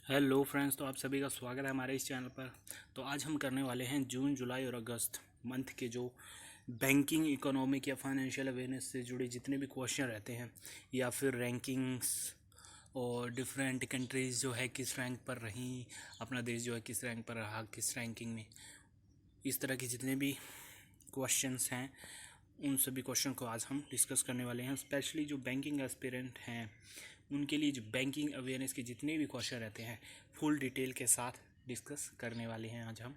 Hello friends, तो आप सभी का स्वागत है हमारे इस चैनल पर। तो आज हम करने वाले हैं जून, जुलाई और अगस्त मंथ के जो बैंकिंग, इकोनॉमिक या फाइनेंशियल अवेयरनेस से जुड़े जितने भी क्वेश्चन रहते हैं या फिर रैंकिंग्स और डिफरेंट कंट्रीज़ जो है किस रैंक पर रहीं, अपना देश जो है किस रैंक पर रहा, किस रैंकिंग में, इस तरह के जितने भी क्वेश्चंस हैं उन सभी क्वेश्चन को आज हम डिस्कस करने वाले हैं। स्पेशली जो बैंकिंग एस्पिरेंट हैं उनके लिए जो बैंकिंग अवेयरनेस के जितने भी क्वेश्चन रहते हैं फुल डिटेल के साथ डिस्कस करने वाले हैं आज हम।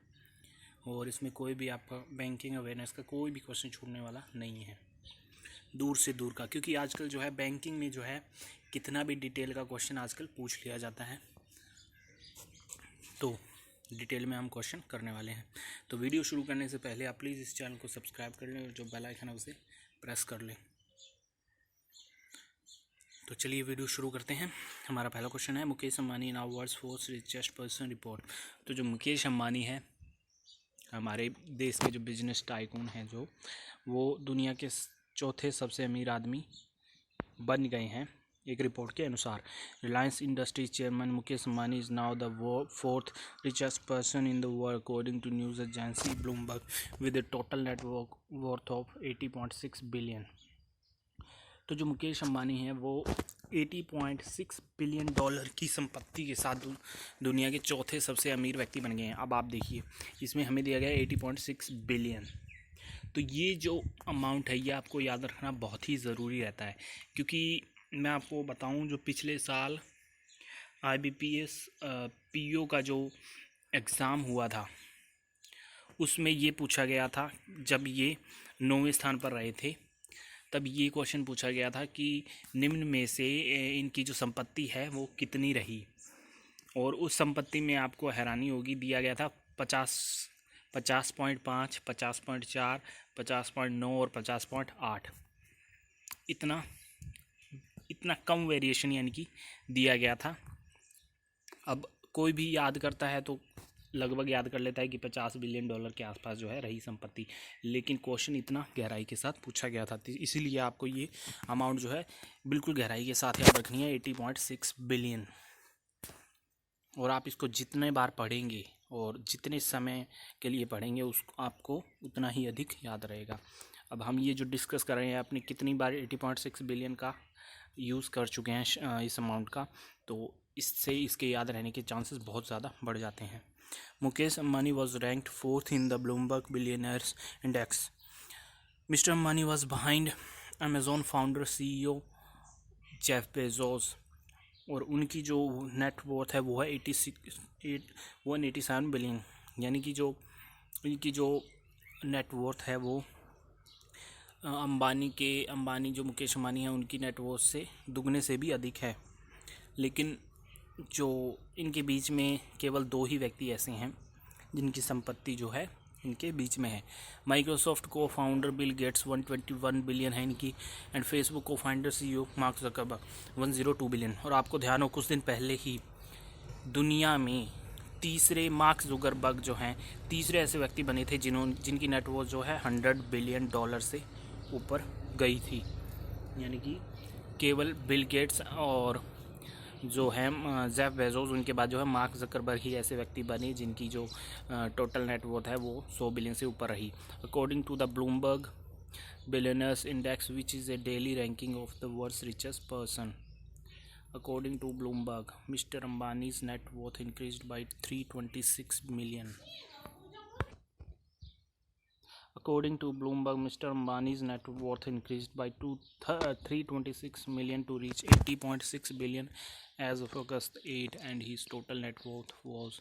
और इसमें कोई भी आपका बैंकिंग अवेयरनेस का कोई भी क्वेश्चन छूटने वाला नहीं है, दूर से दूर का, क्योंकि आजकल जो है बैंकिंग में जो है कितना भी डिटेल का क्वेश्चन आजकल पूछ लिया जाता है। तो डिटेल में हम क्वेश्चन करने वाले हैं। तो वीडियो शुरू करने से पहले आप प्लीज़ इस चैनल को सब्सक्राइब कर लें और जो बेल आइकन है उसे प्रेस कर लें। तो चलिए वीडियो शुरू करते हैं। हमारा पहला क्वेश्चन है, Mukesh Ambani now world's fourth richest person report. तो जो मुकेश अंबानी है, हमारे देश के जो बिजनेस टाइकून हैं, जो वो दुनिया के चौथे सबसे अमीर आदमी बन गए हैं एक रिपोर्ट के अनुसार। Reliance Industries chairman Mukesh Ambani is now the fourth richest person in the world according to news agency Bloomberg with a total network worth of 80.6 billion. तो जो मुकेश अंबानी हैं वो 80.6 बिलियन डॉलर की संपत्ति के साथ दुनिया के चौथे सबसे अमीर व्यक्ति बन गए हैं। अब आप देखिए, इसमें हमें दिया गया है 80.6 बिलियन। तो ये जो अमाउंट है ये आपको याद रखना बहुत ही ज़रूरी रहता है, क्योंकि मैं आपको बताऊं, जो पिछले साल IBPS PO का जो एग्ज़ाम हुआ था उसमें ये पूछा गया था, जब ये 9वें स्थान पर रहे थे तब ये क्वेश्चन पूछा गया था कि निम्न में से इनकी जो संपत्ति है वो कितनी रही। और उस संपत्ति में आपको हैरानी होगी, दिया गया था 50.5, 50.4, 50.9 और 50.8। इतना इतना कम वेरिएशन यानी कि दिया गया था। अब कोई भी याद करता है तो लगभग याद कर लेता है कि 50 बिलियन डॉलर के आसपास जो है रही संपत्ति, लेकिन क्वेश्चन इतना गहराई के साथ पूछा गया था, इसीलिए आपको ये अमाउंट जो है बिल्कुल गहराई के साथ याद रखनी है, 80.6 बिलियन। और आप इसको जितने बार पढ़ेंगे और जितने समय के लिए पढ़ेंगे उस आपको उतना ही अधिक याद रहेगा। अब हम ये जो डिस्कस कर रहे हैं, अपने कितनी बार 80.6 बिलियन का यूज़ कर चुके हैं इस अमाउंट का, तो इससे इसके याद रहने के चांसेस बहुत ज़्यादा बढ़ जाते हैं। Mukesh Ambani was ranked fourth in the Bloomberg Billionaires index. Mister Ambani was behind Amazon founder CEO Jeff Bezos. और उनकी जो नेट वर्थ है वो है 187 बिलियन, यानी कि जो इनकी जो नेट वर्थ है वो अंबानी जो मुकेश अंबानी है उनकी नेट वर्थ से दुगने से भी अधिक है। लेकिन जो इनके बीच में केवल दो ही व्यक्ति ऐसे हैं जिनकी संपत्ति जो है इनके बीच में है। माइक्रोसॉफ्ट को फाउंडर बिल गेट्स 121 बिलियन है इनकी, एंड फेसबुक को founder CEO mark Zuckerberg 102 billion. और आपको ध्यान हो, कुछ दिन पहले ही दुनिया में तीसरे मार्क ज़ुकरबर्ग जो हैं तीसरे ऐसे व्यक्ति बने थे जिनकी नेटवर्थ जो है 100 बिलियन डॉलर से ऊपर गई थी। यानी कि केवल बिल गेट्स और जो है जेफ बेजोस, उनके बाद जो है मार्क ज़करबर्ग ही ऐसे व्यक्ति बने जिनकी जो टोटल नेटवर्थ है वो 100 बिलियन से ऊपर रही। According to the Bloomberg Billionaires Index which is a daily ranking of the world's richest person. According to Bloomberg, mister Ambani's net worth increased by 326 million. According to Bloomberg, Mr. Ambani's net worth increased by 326 million to reach 80.6 billion as of August 8, and his total net worth was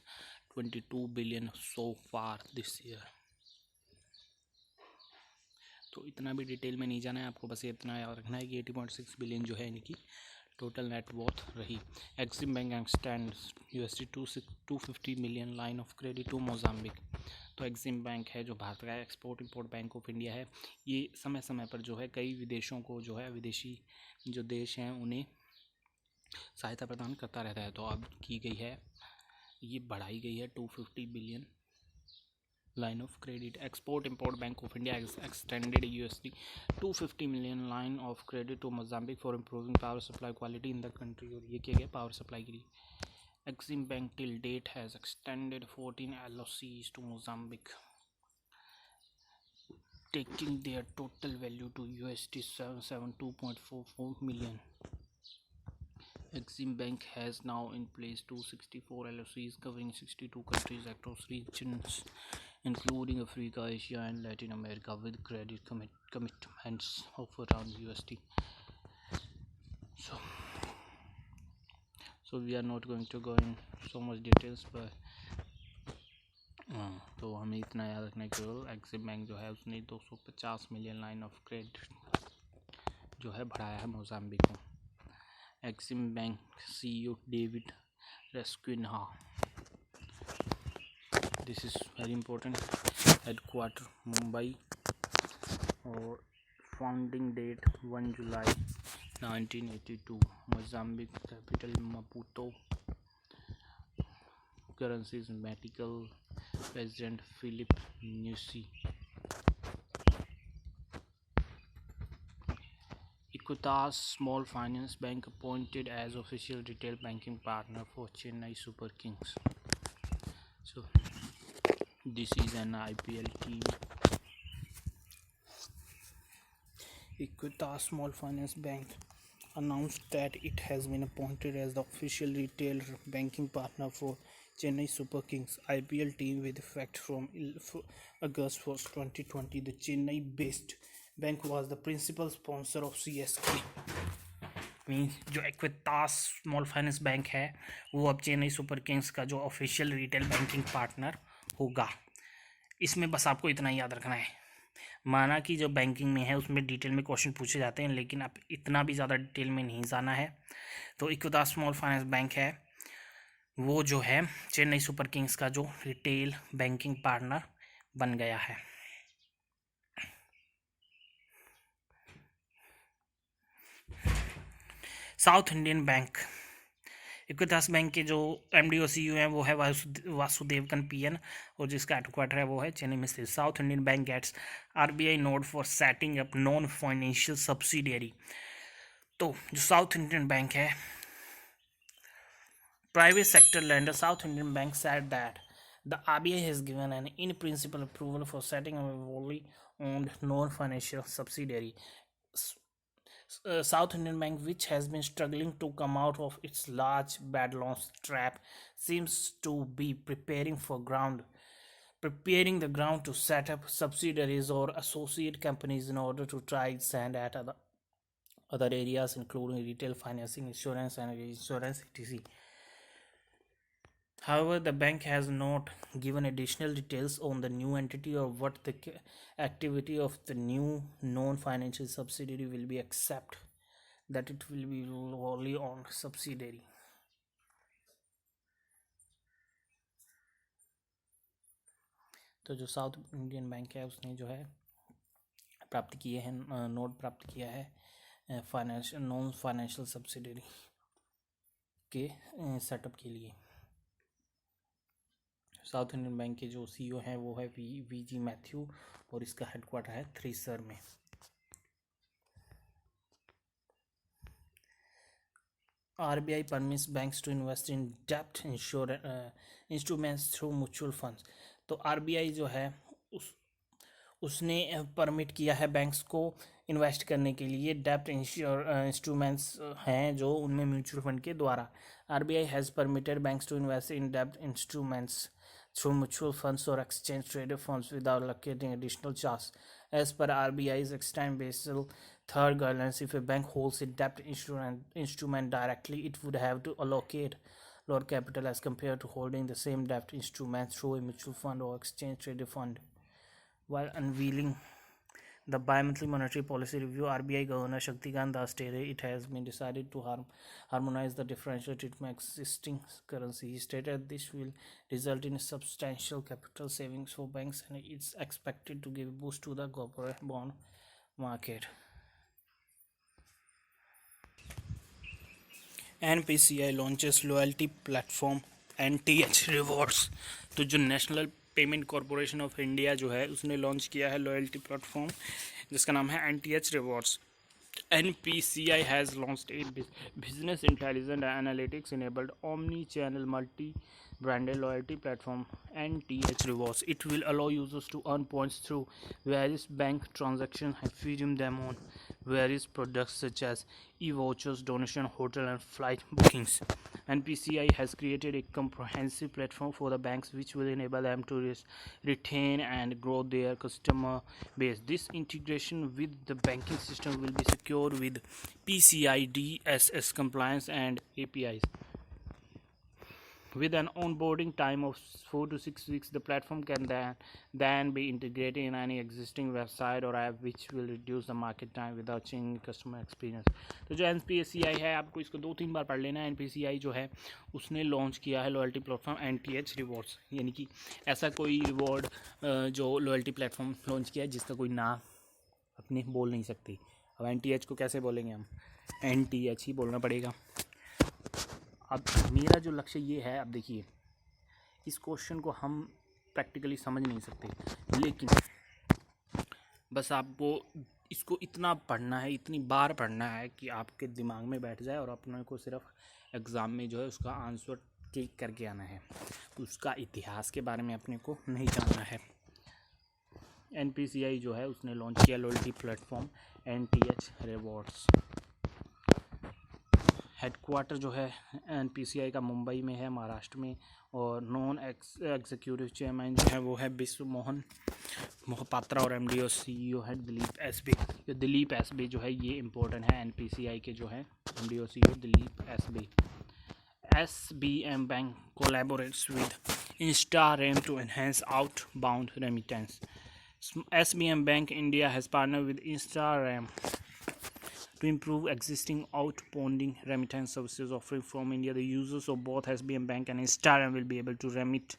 22 billion so far this year. तो इतना भी detail में नहीं जाना है आपको, बस इतना याद रखना है कि 80.6 बिलियन जो है इनकी टोटल नेट वर्थ रही। Exim Bank extends $250 million line of credit to Mozambique. तो एक्सिम बैंक है जो भारत का Export Import Bank of India है, ये समय समय पर जो है कई विदेशों को जो है विदेशी जो देश हैं उन्हें सहायता प्रदान करता रहता है। तो अब की गई है, ये बढ़ाई गई है 250 billion line of credit. Export Import Bank of India extended $250 million line of credit to Mozambique for improving power supply quality in the country. और ये किया गया पावर सप्लाई के लिए। Exim Bank till date has extended 14 LOCs to Mozambique, taking their total value to USD 772.44 million. Exim Bank has now in place 264 LOCs covering 62 countries across regions including Africa, Asia and Latin America, with credit commitments of around USD. So we are not going to go in so much details, but तो हमें इतना याद रखना है केवल Exim bank जो है उसने 250 मिलियन लाइन ऑफ क्रेडिट जो है बढ़ाया है मोजाम्बिक को. Exim bank CEO David Rasquinha, this is very important, headquarter Mumbai और फाउंडिंग डेट 1 जुलाई 1982, Mozambique capital Maputo, currencies medical, President Philip Nyusi. Equitas Small Finance Bank appointed as official retail banking partner for Chennai Super Kings. So this is an IPL team. Equitas Small Finance Bank announced that it has been appointed as the official retail banking partner for Chennai Super Kings IPL team with effect from August 1st, 2020. The Chennai-based bank was the principal sponsor of CSK. Means जो Equitas small finance bank है वो अब Chennai super Kings का जो official retail banking partner होगा. इसमें बस आपको इतना ही याद रखना है. माना कि जो बैंकिंग में है उसमें डिटेल में क्वेश्चन पूछे जाते हैं, लेकिन आप इतना भी ज़्यादा डिटेल में नहीं जाना है. तो इक्विटास स्मॉल फाइनेंस बैंक है वो जो है चेन्नई सुपर किंग्स का जो रिटेल बैंकिंग पार्टनर बन गया है. South Indian bank, Equitas bank के जो MD और CEO हैं वो है वासुदेवकन PN और जिसका हेडक्वार्टर है वो है चेन्नई में स्थित. South Indian Bank gets RBI nod for setting up non financial subsidiary. तो जो साउथ इंडियन बैंक है private sector lender, South Indian Bank said that the RBI has given an in-principle approval for setting up a wholly owned non-financial subsidiary. South Indian Bank, which has been struggling to come out of its large bad loans trap, seems to be preparing the ground to set up subsidiaries or associate companies in order to try its hand at other areas including retail financing, insurance and reinsurance, etc. However, the bank has not given additional details on the new entity or what the activity of the new non-financial subsidiary will be, except that it will be wholly owned subsidiary. तो जो South Indian Bank है उसने जो है प्राप्त किए हैं note प्राप्त किया है फाइनेंशियल नॉन फाइनेंशियल सब्सिडियरी के सेटअप के लिए. साउथ इंडियन बैंक के जो CEO हैं वो है VG मैथ्यू और इसका हेडक्वार्टर है थ्रीसर में. RBI permits banks to invest in debt instruments through mutual funds. तो RBI जो है उसने परमिट किया है बैंक्स को इन्वेस्ट करने के लिए डेब्ट इंस्ट्रूमेंट्स हैं जो उनमें म्यूचुअल फंड के द्वारा. RBI has permitted banks to invest in debt instruments through mutual funds or exchange traded funds without allocating additional charge. As per RBI's extant Basel III guidelines, if a bank holds a debt instrument directly, it would have to allocate lower capital as compared to holding the same debt instrument through a mutual fund or exchange traded fund. While unveiling the bi-monthly monetary policy review, RBI Governor Shaktikant Das stated it has been decided to harmonize the differential treatment existing currency. He stated this will result in substantial capital savings for banks and it's expected to give a boost to the corporate bond market. NPCI launches loyalty platform NTH Rewards. तो जो national payment corporation of India जो है उसने launch किया है loyalty platform जिसका नाम है NTH rewards. NPCI has launched a business intelligence analytics enabled omni-channel multi-branded loyalty platform NTH Rewards. It will allow users to earn points through various bank transactions and redeem them on various products such as e-vouchers, donation, hotel and flight bookings. NPCI has created a comprehensive platform for the banks which will enable them to retain and grow their customer base. This integration with the banking system will be secure with PCI DSS compliance and APIs. With an onboarding time of 4 to 6 weeks, the platform can then be integrated in any existing website or app, which will reduce the market time without changing customer experience. तो जो NPCI है, आपको इसको 2-3 बार पढ़ लेना है. NPCI जो है उसने लॉन्च किया है लॉयल्टी प्लेटफॉर्म NTH रिवॉर्ड्स, यानी कि ऐसा कोई रिवॉर्ड जो लॉयल्टी प्लेटफॉर्म लॉन्च किया है जिसका कोई नाम अपने बोल नहीं सकती. अब NTH को कैसे बोलेंगे हम? NTH ही बोलना पड़ेगा. अब मेरा जो लक्ष्य ये है, अब देखिए इस क्वेश्चन को हम प्रैक्टिकली समझ नहीं सकते, लेकिन बस आपको इसको इतना पढ़ना है, इतनी बार पढ़ना है कि आपके दिमाग में बैठ जाए और अपने को सिर्फ एग्ज़ाम में जो है उसका आंसर टिक करके आना है. उसका इतिहास के बारे में अपने को नहीं जानना है. NPCI जो है उसने लॉन्च किया loyalty platform NTH rewards. Headquarter जो है NPCI का मुंबई में है, महाराष्ट्र में. और नॉन एग्जीक्यूटिव चेयरमैन जो है वो है विश्व मोहन मोहपात्रा और MD और CEO है दिलीप एसबी. दिलीप एसबी जो है ये इम्पोर्टेंट है. NPCI के जो है MD और CEO Dilip SB. SBM bank collaborates with InstaREM to enhance outbound remittance. SBM Bank India has partnered with InstaREM to improve existing outbound remittance services offering from India. The users of both SBM Bank and InstaREM will be able to remit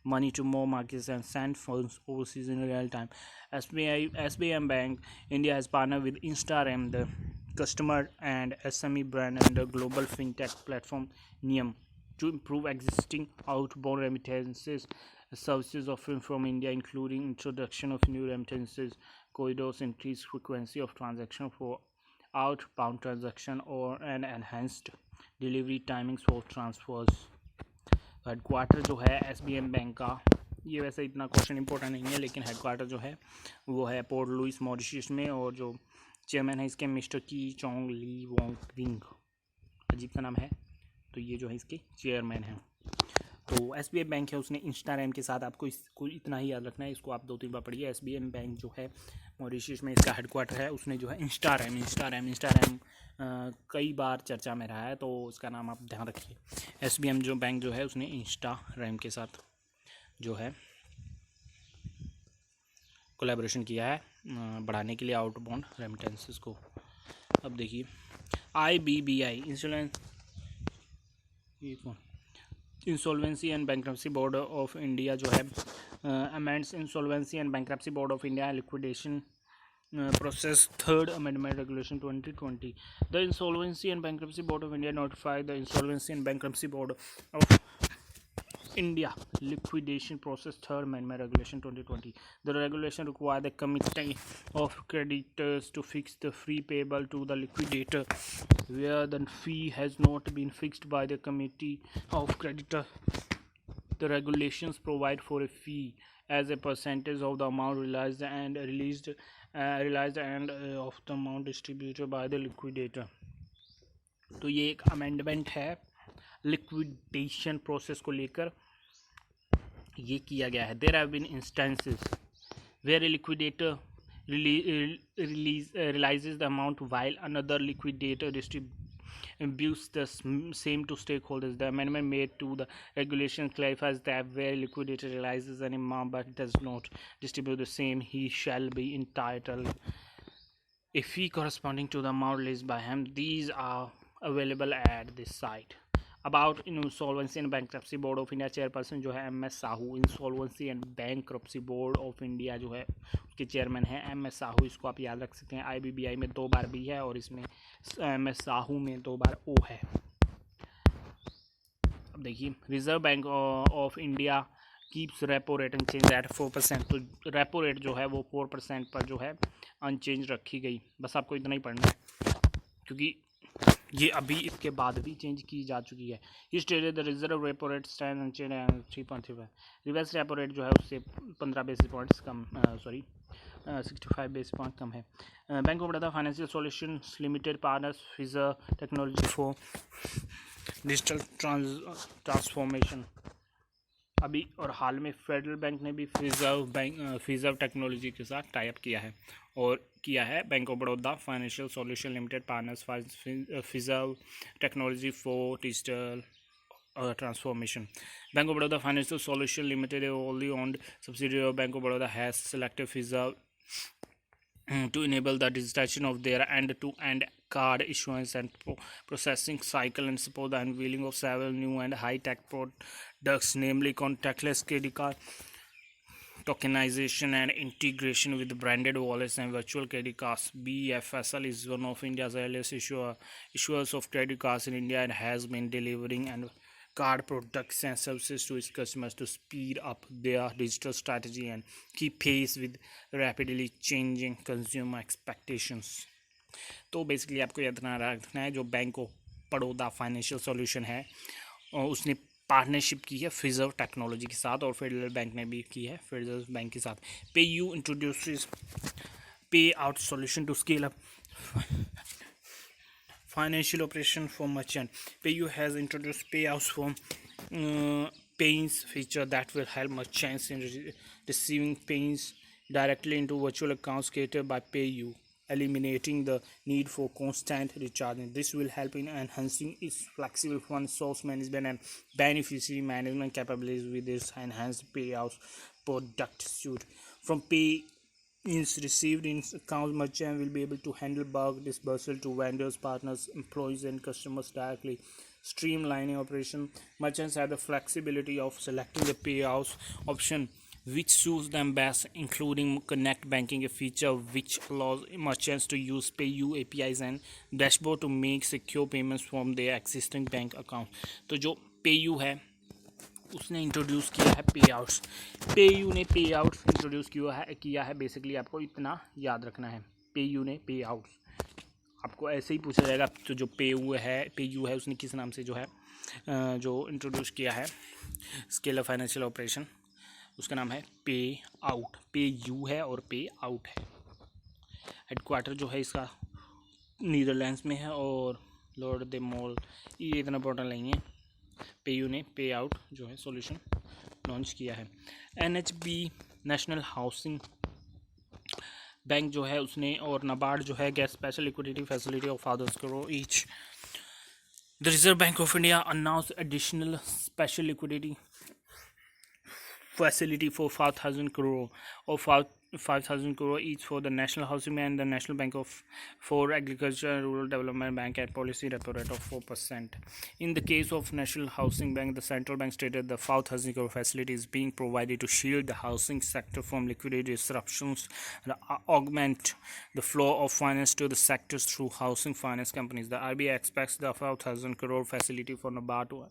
money to more markets and send funds overseas in real time. SBM Bank India has partnered with InstaREM, the customer and SME brand under global fintech platform Nium, to improve existing outbound remittances services offering from India, including introduction of new remittances corridors, increased frequency of transaction for outbound transaction और an enhanced delivery timings for transfers. Headquarter जो है SBM bank का, ये वैसे इतना question important नहीं है, लेकिन हेडक्वार्टर जो है वो है पोर्ट लुइस मॉरिशस में. और जो चेयरमैन है इसके मिस्टर की चोंग ली वोंग विंग, अजीब सा नाम है. तो ये जो है इसके चेयरमैन हैं. तो SBM बैंक है, उसने InstaREM के साथ, आपको इसको इतना ही याद रखना है, इसको आप 2-3 बार पढ़िए. SBM बैंक जो है मॉरिशस में इसका हेडक्वार्टर है, उसने जो है InstaREM कई बार चर्चा में रहा है, तो उसका नाम आप ध्यान रखिए. SBM जो बैंक जो है उसने InstaREM के साथ जो है कोलैबोरेशन किया है बढ़ाने के लिए आउटबाउंड रेमिटेंसेस को. अब देखिए IBBI insolvency and bankruptcy board of India जो है amends insolvency and bankruptcy board of India liquidation process third amendment regulation 2020. The insolvency and bankruptcy board of India notified the insolvency and bankruptcy board of India liquidation process third amendment regulation 2020. The regulation required the committee of creditors to fix the fee payable to the liquidator where the fee has not been fixed by the committee of creditor. The regulations provide for a fee as a percentage of the amount realized and of the amount distributed by the liquidator. तो ये एक amendment है liquidation process को लेकर ये किया गया है. There have been instances where a liquidator realizes the amount while another liquidator distributes the same to stakeholders. The amendment made to the regulation clarifies that where liquidator realizes an amount but does not distribute the same, he shall be entitled a fee corresponding to the amount released by him. These are available at this site. About insolvency and bankruptcy board of India chairperson जो है MS Sahu. Insolvency and bankruptcy board of India जो है उसके chairman है MS Sahu. इसको आप याद रख सकते हैं. IBBI में 2 बार B है और इसमें MS साहू में 2 बार O है. अब देखिए Reserve Bank of India keeps repo rate unchanged at 4%. तो रेपो रेट जो है वो 4% पर जो है अनचेंज रखी गई. बस आपको इतना ही पढ़ना है. क्योंकि ये अभी इसके बाद भी चेंज की जा चुकी है। ये stated the reserve repo rate stand unchanged at 3.35। Reverse repo rate जो है उससे 15 बेसिस पॉइंट्स कम 65 बेसिस पॉइंट कम है। Bank of Baroda Financial Solutions Limited partners Fiserv technology for digital transformation. अभी और हाल में फेडरल बैंक ने भी फिजर्व टेक्नोलॉजी के साथ टाई अप किया है और किया है bank of Baroda financial solution limited partners Fiserv technology for digital transformation. Bank of Baroda Financial Solution Limited, a wholly owned subsidiary of Bank of Baroda, has selected Visa to enable the digitization of their end-to-end card issuance and processing cycle and support the unveiling of several new and high-tech products, namely contactless credit card, tokenization and integration with branded wallets and virtual credit cards. BFSL is one of India's earliest issuers of credit cards in India and has been delivering and card products and services to its customers to speed up their digital strategy and keep pace with rapidly changing consumer expectations. तो basically आपको याद रखना है जो bank of Baroda financial solution है उसने partnership की है फिजर्व टेक्नोलॉजी के साथ और फेडरल बैंक ने भी की है फेडरल बैंक के साथ। PayU introduces payout solution to scale up financial operation for merchant. PayU has introduced payouts from payments feature that will help merchants in receiving payments directly into virtual accounts created by PayU, eliminating the need for constant recharging. This will help in enhancing its flexible fund source management and beneficiary management capabilities with its enhanced payouts product suite. From Payments received in accounts, merchant will be able to handle bulk disbursal to vendors, partners, employees, and customers directly, streamlining operation. Merchants have the flexibility of selecting the payouts option which suits them best, including connect banking, a feature which allows merchants to use PayU APIs and dashboard to make secure payments from their existing bank account. तो जो PayU है उसने introduce किया है पे outs. PayU ने पे outs introduce किया है बेसिकली आपको इतना याद रखना है। PayU ने पे आउट्स आपको ऐसे ही पूछा जाएगा। तो जो PayU है उसने किस नाम से जो है जो इंट्रोड्यूस किया है स्केल फाइनेंशियल ऑपरेशन, उसका नाम है पे आउट। PayU है और पे आउट है। हेडक्वार्टर जो है इसका नीदरलैंड्स में है और लॉर्ड दे मॉल ये इतना इंपॉर्टेंट नहीं है। PayU ने पे आउट जो है सॉल्यूशन लॉन्च किया है। NHB नेशनल हाउसिंग बैंक जो है उसने और नाबार्ड जो है gate special liquidity facility of $5 crore each. The reserve Bank of India announce additional special liquidity facility for 5,000 crore or 5,000 crore each for the National Housing Bank and the National Bank for Agriculture and Rural Development Bank at policy repo rate of 4%. In the case of National Housing Bank, the central bank stated the 5,000 crore facility is being provided to shield the housing sector from liquidity disruptions and augment the flow of finance to the sectors through housing finance companies. The RBI expects the 5,000 crore facility for NABARD to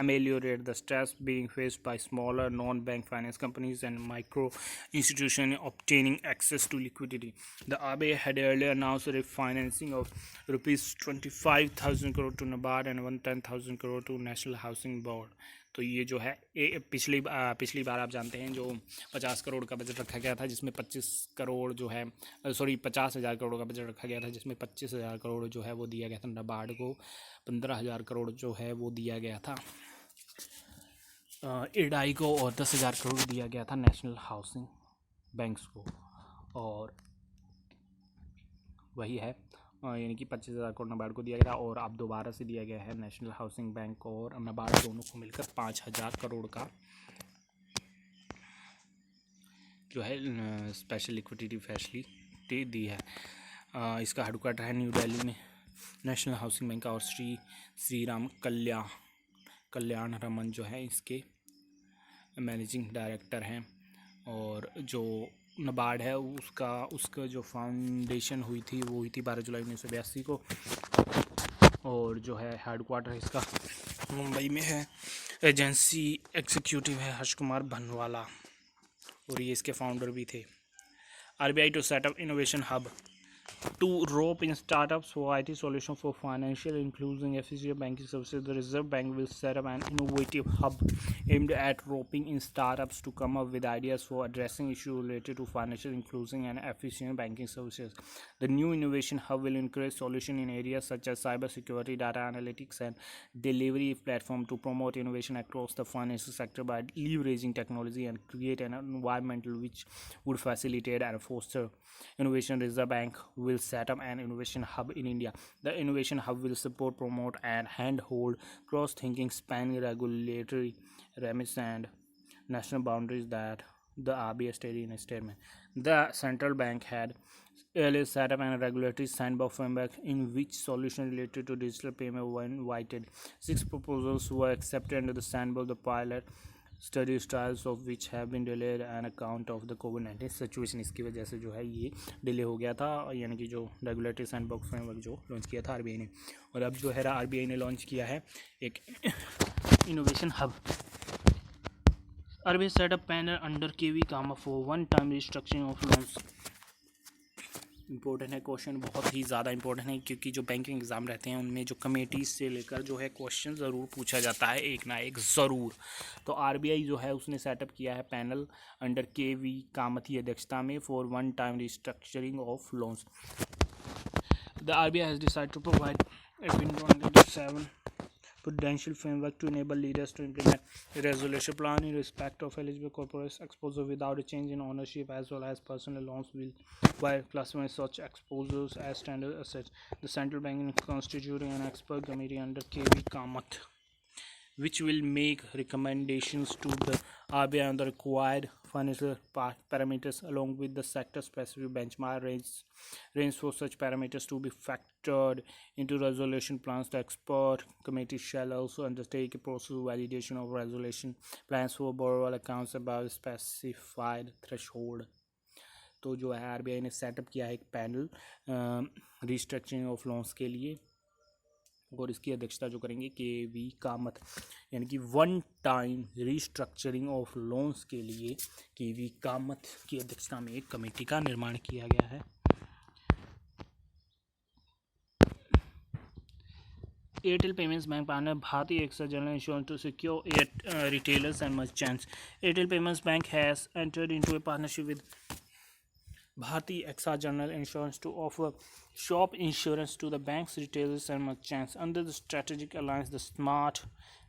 ameliorate the stress being faced by smaller non-bank finance companies and micro institutions obtaining access to liquidity. The RBI had earlier announced a refinancing of rupees 25,000 crore to NABARD and 110,000 crore to National Housing Board. तो ये जो है पिछली बार आप जानते हैं जो 50 करोड़ का बजट रखा गया था जिसमें 50 करोड़ जो है 50,000 करोड़ का बजट रखा गया था जिसमें 25,000 करोड़ जो है वो दिया गया था नाबार्ड को, 15,000 करोड़ जो है वो दिया गया था इडाई को और 10,000 करोड़ दिया गया था नेशनल हाउसिंग बैंक्स को। और वही है यानी कि 25,000 करोड़ नाबार्ड को दिया गया था और अब दोबारा से दिया गया है नेशनल हाउसिंग बैंक और नाबार्ड दोनों को मिलकर 5,000 करोड़ का जो है स्पेशल लिक्विडिटी फैसिलिटी दी है। इसका हेडक्वार्टर है न्यू दिल्ली में। नेशनल हाउसिंग बैंक और श्री राम कल्याण रमन जो है इसके मैनेजिंग डायरेक्टर हैं और जो नाबार्ड है उसका जो फाउंडेशन हुई थी वो हुई थी 12 जुलाई 1982 को और जो है हेडक्वार्टर इसका मुंबई में है। एजेंसी एग्जीक्यूटिव है हर्ष कुमार भनवाला और ये इसके फाउंडर भी थे। RBI to set up innovation hub to rope in startups for IT solution for financial including efficient banking services. The Reserve Bank will set up an innovative hub aimed at roping in startups to come up with ideas for addressing issues related to financial inclusion and efficient banking services. The new innovation hub will encourage solutions in areas such as cybersecurity, data analytics, and delivery platform to promote innovation across the financial sector by leveraging technology and create an environment which would facilitate and foster innovation. Reserve Bank will set up an innovation hub in India. The innovation hub will support, promote, and handhold cross-thinking spanning regulatory remits and national boundaries that the RBI stated in a statement. The central bank had earlier set up a regulatory sandbox framework in which solutions related to digital payment were invited. 6 proposals were accepted under the sandbox. The pilot study trials of which have been delayed an account of the कोविड-19 situation. इसकी वजह से जो है ये delay हो गया था, यानी कि जो रेगुलेटरी सैंडबॉक्स फ्रेमवर्क जो लॉन्च किया था आरबीआई ने, और अब जो है आरबीआई ने लॉन्च किया है एक innovation hub. RBI set up panel under K V Kamath for one time restructuring of loans. Important है क्वेश्चन, बहुत ही ज़्यादा इंपॉर्टेंट है, क्योंकि जो बैंकिंग एग्ज़ाम रहते हैं उनमें जो कमेटीज से लेकर जो है क्वेश्चन ज़रूर पूछा जाता है, एक ना एक ज़रूर। तो आरबीआई जो है उसने सेटअप किया है पैनल अंडर केवी कामत की अध्यक्षता में for one time restructuring of loans. The RBI has decided to provide a window under the 7 prudential framework to enable leaders to implement a resolution plan in respect of eligible corporate exposure without a change in ownership, as well as personal loans will while classifying such exposures as standard assets. The central bank is constituting an expert committee under KV Kamath, which will make recommendations to the RBI on the required financial parameters along with the sector-specific benchmark range for such parameters to be factored into resolution plans. The expert committee shall also undertake a process of validation of resolution plans for borrower accounts above specified threshold. तो जो है RBI ने set up किया है एक panel restructuring of loans के लिए, और इसकी अध्यक्षता जो करेंगे केवी कामत, यानी कि one time restructuring of loans के लिए केवी कामत की अध्यक्षता में एक कमेटी का निर्माण किया गया है। Airtel Payments Bank partner Bharti AXA General Insurance to secure retailers and merchants. Airtel Payments Bank has entered into a partnership with Bharti AXA General Insurance to offer shop insurance to the bank's retailers and merchants. Under the strategic alliance, the Smart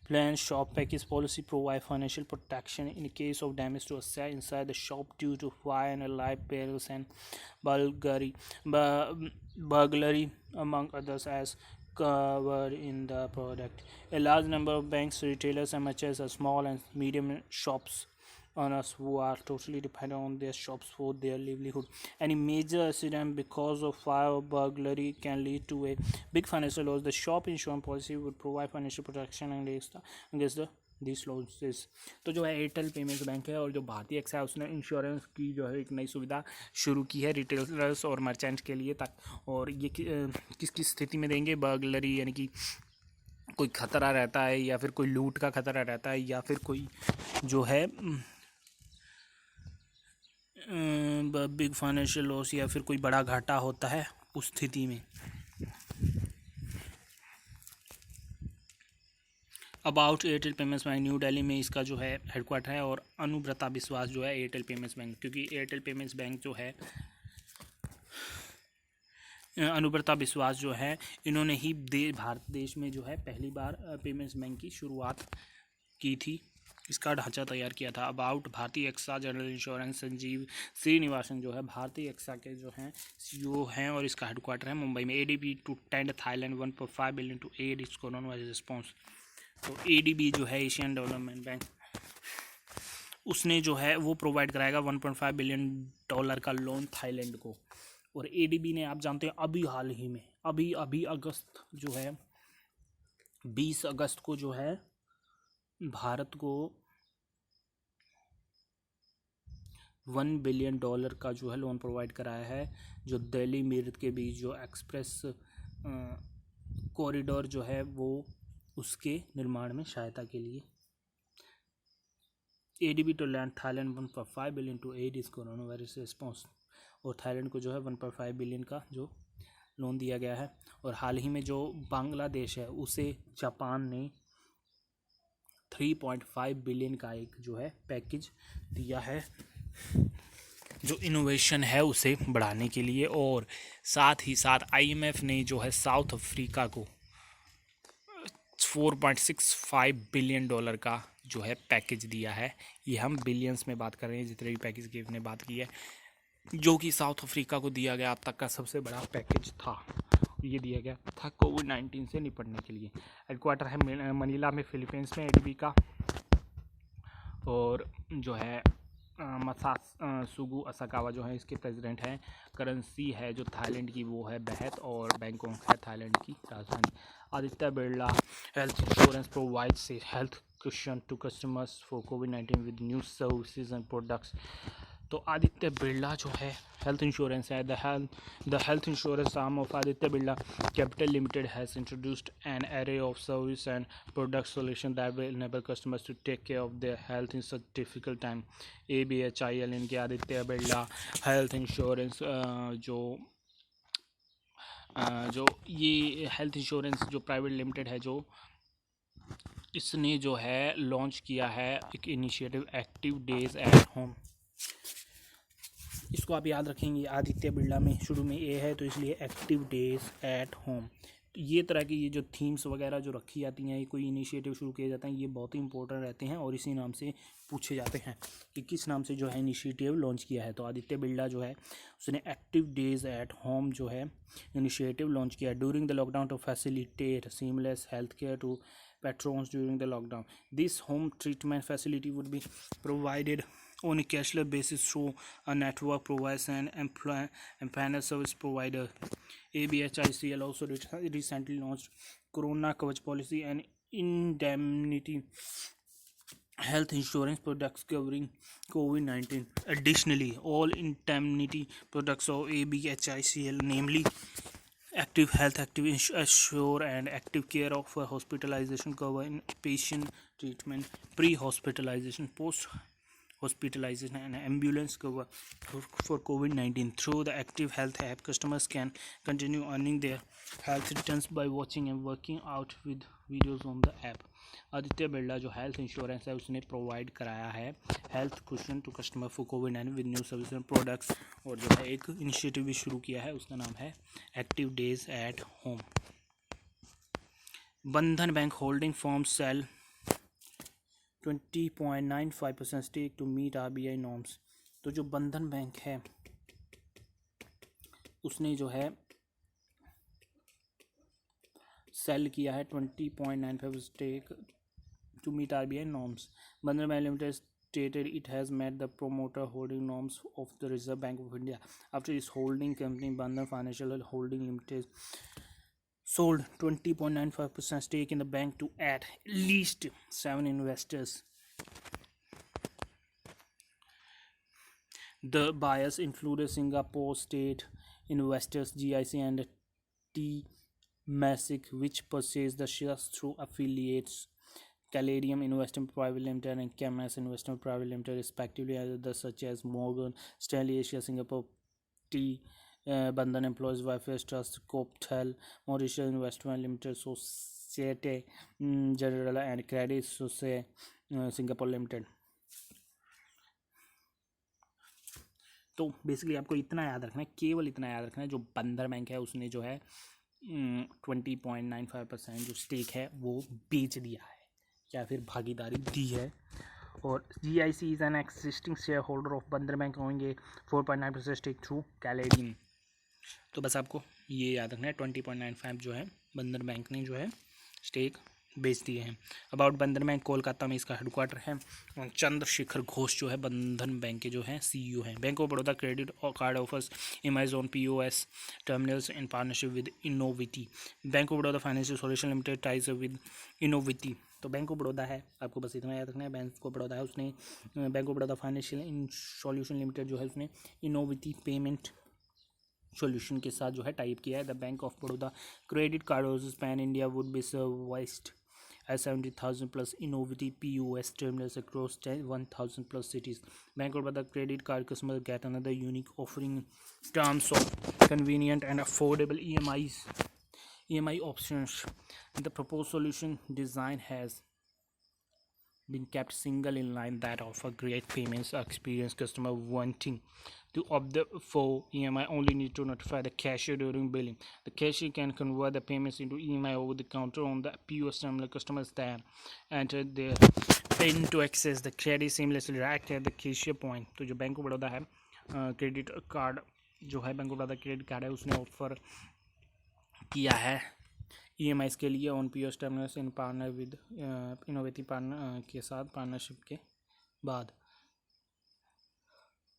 Plan Shop Package policy provides financial protection in case of damage to asset inside the shop due to fire and live perils and burglary, among others, as covered in the product. A large number of banks, retailers, and merchants are small and medium shops owners who are totally dependent on their shops for their livelihood. Any major accident because of fire or burglary can lead to a big financial loss. The shop insurance policy would provide financial protection against these losses. तो जो है Airtel Payments bank है और जो भारतीय AXA है उसने insurance की जो है एक नई सुविधा शुरू की है रिटेलर्स और मर्चेंट्स के लिए तक, और ये किस किस स्थिति में देंगे? बर्गलरी, यानी कि कोई खतरा रहता है या फिर कोई लूट का खतरा रहता है या फिर कोई जो है बिग फाइनेंशियल लॉस या फिर कोई बड़ा घाटा होता है उस स्थिति में। About Airtel Payments bank, new Delhi में इसका जो है हेडक्वार्टर है, और अनुव्रता विश्वास जो है एयरटेल पेमेंट्स बैंक, क्योंकि एयरटेल पेमेंट्स बैंक जो है अनुव्रता विश्वास जो है इन्होंने ही भारत देश में जो है पहली बार पेमेंट्स बैंक की शुरुआत की थी, इसका ढांचा तैयार किया था। About Bharti AXA General Insurance, Sanjeev Srinivasan जो है भारतीय एक्सा के जो हैं सीईओ हैं और इसका हेडक्वार्टर है मुंबई में। ADB to lend Thailand 1.5 billion to aid its corona virus response. तो एडीबी जो है एशियन डेवलपमेंट बैंक, उसने जो है वो प्रोवाइड कराएगा $1.5 बिलियन का लोन थाईलैंड को। और एडीबी ने, आप जानते हैं, अभी हाल ही में अभी अगस्त जो है 20 अगस्त को जो है भारत को $1 बिलियन का जो है लोन प्रोवाइड कराया है, जो दिल्ली मीरठ के बीच जो एक्सप्रेस कॉरिडोर जो है वो उसके निर्माण में सहायता के लिए। ADB to lend Thailand 1.5 billion to aid is corona virus response. और थाईलैंड को जो है 1.5 बिलियन का जो लोन दिया गया है। और हाल ही में जो बांग्लादेश है उसे जापान ने 3.5 बिलियन का एक जो है पैकेज दिया है जो इनोवेशन है उसे बढ़ाने के लिए। और साथ ही साथ IMF ने जो है साउथ अफ्रीका को 4.65 बिलियन डॉलर का जो है पैकेज दिया है। ये हम बिलियंस में बात कर रहे हैं, जितने भी पैकेज की हमने बात की है, जो कि साउथ अफ्रीका को दिया गया अब तक का सबसे बड़ा पैकेज था। ये दिया गया था कोविड-19 से निपटने के लिए। हेडक्वार्टर है मनीला में, फिलीपींस में ADB का। और जो है सुगु असाकावा जो है इसके प्रेसिडेंट हैं। करेंसी है जो थाईलैंड की वो है बहत, और बैंकॉक है थाईलैंड की राजधानी। Aditya Birla health insurance provides a health cushion to customers for COVID-19 with new services and products। तो आदित्य बिरला जो है हेल्थ इंश्योरेंस है, the health insurance arm of Aditya Birla Capital Limited has introduced an array of service and product solution that will enable customers to take care of their health in such difficult time। ABHIL इनके Aditya Birla health insurance जो ये health insurance जो private limited है, जो इसने जो है launch किया है एक initiative active Days at home. इसको आप याद रखेंगे, आदित्य बिरला में शुरू में ए है तो इसलिए एक्टिव डेज एट होम। तो ये तरह की ये जो थीम्स वगैरह जो रखी जाती हैं, ये कोई इनिशिएटिव शुरू किए जाते हैं, ये बहुत ही इंपॉर्टेंट रहते हैं और इसी नाम से पूछे जाते हैं कि किस नाम से जो है इनिशिएटिव लॉन्च किया है। तो आदित्य बिरला जो है उसने एक्टिव डेज एट होम जो है इनिशिएटिव लॉन्च किया during the lockdown to facilitate seamless health care to patrons during the lockdown। This home treatment facility would be provided on a cashless basis through a network provides an empaneled service provider। ABHICL also recently launched Corona Kavach policy and indemnity health insurance products covering COVID-19। Additionally, all indemnity products of ABHICL, namely Active Health, Active Assure and Active Care, offer hospitalization cover in patient treatment, pre-hospitalization, post-hospitalization and ambulance cover for COVID-19। Through the Active Health app, customers can continue earning their health returns by watching and working out with videos on the app। Aditya Birla जो health insurance है उसने provide कराया है health cushion to customer for कोविड-19 with new service and products. और जो है एक इनिशिएटिव भी शुरू किया है, उसका नाम है Active Days at Home. Bandhan Bank holding form sell 20.95% stake to meet RBI norms. तो जो बंधन बैंक है उसने जो है सेल किया है 20.95% stake to meet RBI norms। Bandhan Bank Limited stated it has met the promoter holding norms of the Reserve Bank of India after its holding company Bandhan Financial Holding Limited sold 20.95% stake in the bank to at least 7 investors। The buyers included Singapore State Investors GIC and Temasek, which purchased the shares through affiliates Caladium Investment Private Limited and Camas Investment Private Limited respectively, others such as Morgan Stanley Asia Singapore, Bandhan Employees Welfare Trust, Copthel Mauritius Investment Limited, Societe Generale and Credit Suisse Singapore Limited। तो basically आपको इतना याद रखना है, केवल इतना याद रखना है, जो बंधन बैंक है उसने जो है 20.95% जो स्टेक है वो बेच दिया है या फिर भागीदारी दी है। और GIC is an existing share holder of बंधन बैंक होंगे 4.9% स्टेक थ्रू कैलेडियम। तो बस आपको ये याद रखना है 20.95 जो है बंधन बैंक ने जो है स्टेक बेच दिए हैं। अबाउट बंधन बैंक, कोलकाता में इसका हेडक्वार्टर है। चंद्रशेखर घोष जो है बंधन बैंक के जो है CEO हैं। Bank of Baroda credit card offers Amazon POS terminals in partnership with Innoviti. Bank of Baroda financial solution limited ties with Innoviti. तो बैंक ऑफ बड़ौदा है, आपको बस इतना याद रखना है, बैंक ऑफ बड़ौदा है उसने bank of Baroda financial solution limited जो है उसने इनोविटी पेमेंट सॉल्यूशन के साथ जो है टाइप किया है। The bank of Baroda credit card pan India would be serviced has 70,000 plus innovative POS terminals across 1,000 plus cities. Bank of Baroda credit card customers get another unique offering in terms of convenient and affordable EMI options. The proposed solution design has been kept single in line that offer great payments experience. Customer wanting to opt for EMI only need to notify the cashier during billing. The cashier can convert the payments into EMI over the counter on the POS terminal. Customers then enter their PIN to access the credit seamlessly right at the cashier point. तो जो bank of Baroda है credit card जो है bank of Baroda credit card है उसने offer किया है EMI के लिए on POS terminals in partner with innovative partner के साथ पार्टनरशिप के बाद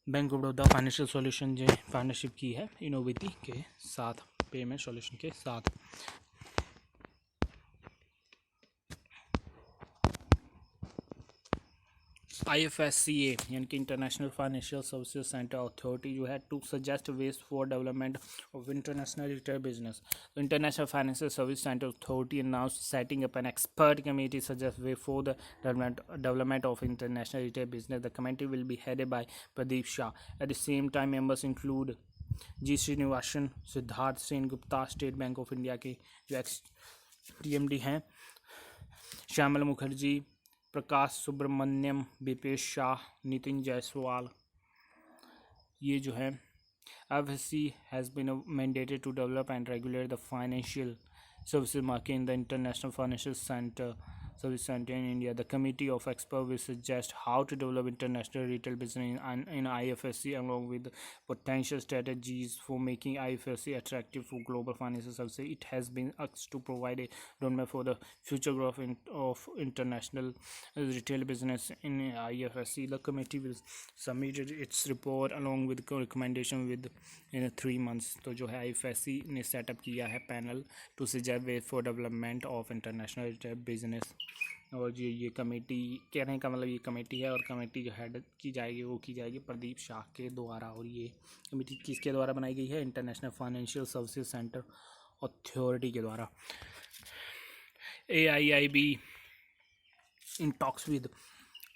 bank of Baroda financial solution जो पार्टनरशिप की है इनोवेटिव के साथ पेमेंट सॉल्यूशन के साथ। IFSCA यानी कि international financial services centre authority जो है to suggest ways for development of international retail business. International financial service centre authority announce setting up an expert committee suggest way for the development of international retail business. The committee will be headed by Pradeep Shah. At the same time, members include G. Srinivasan, Siddharth Sen Gupta state Bank of India के जो x TMD हैं, श्यामल मुखर्जी, प्रकाश सुब्रमण्यम, विपेश शाह, नितिन जायसवाल। ये जो है FSC has been mandated to develop and regulate the financial services market in the international financial service center in India. The committee of experts will suggest how to develop international retail business in IFSC along with potential strategies for making IFSC attractive for global financial services. It has been asked to provide a roadmap for the future growth of international retail business in IFSC. The committee will submit its report along with recommendation in 3 months. तो जो है IFSC ने set up किया है panel to suggest way for development of international retail business. और ये committee कहने का मतलब ये कमेटी है और कमेटी जो हेड की जाएगी वो की जाएगी प्रदीप शाह के द्वारा। और ये कमेटी किसके द्वारा बनाई गई है? International financial services centre authority के द्वारा। AIIB in talks with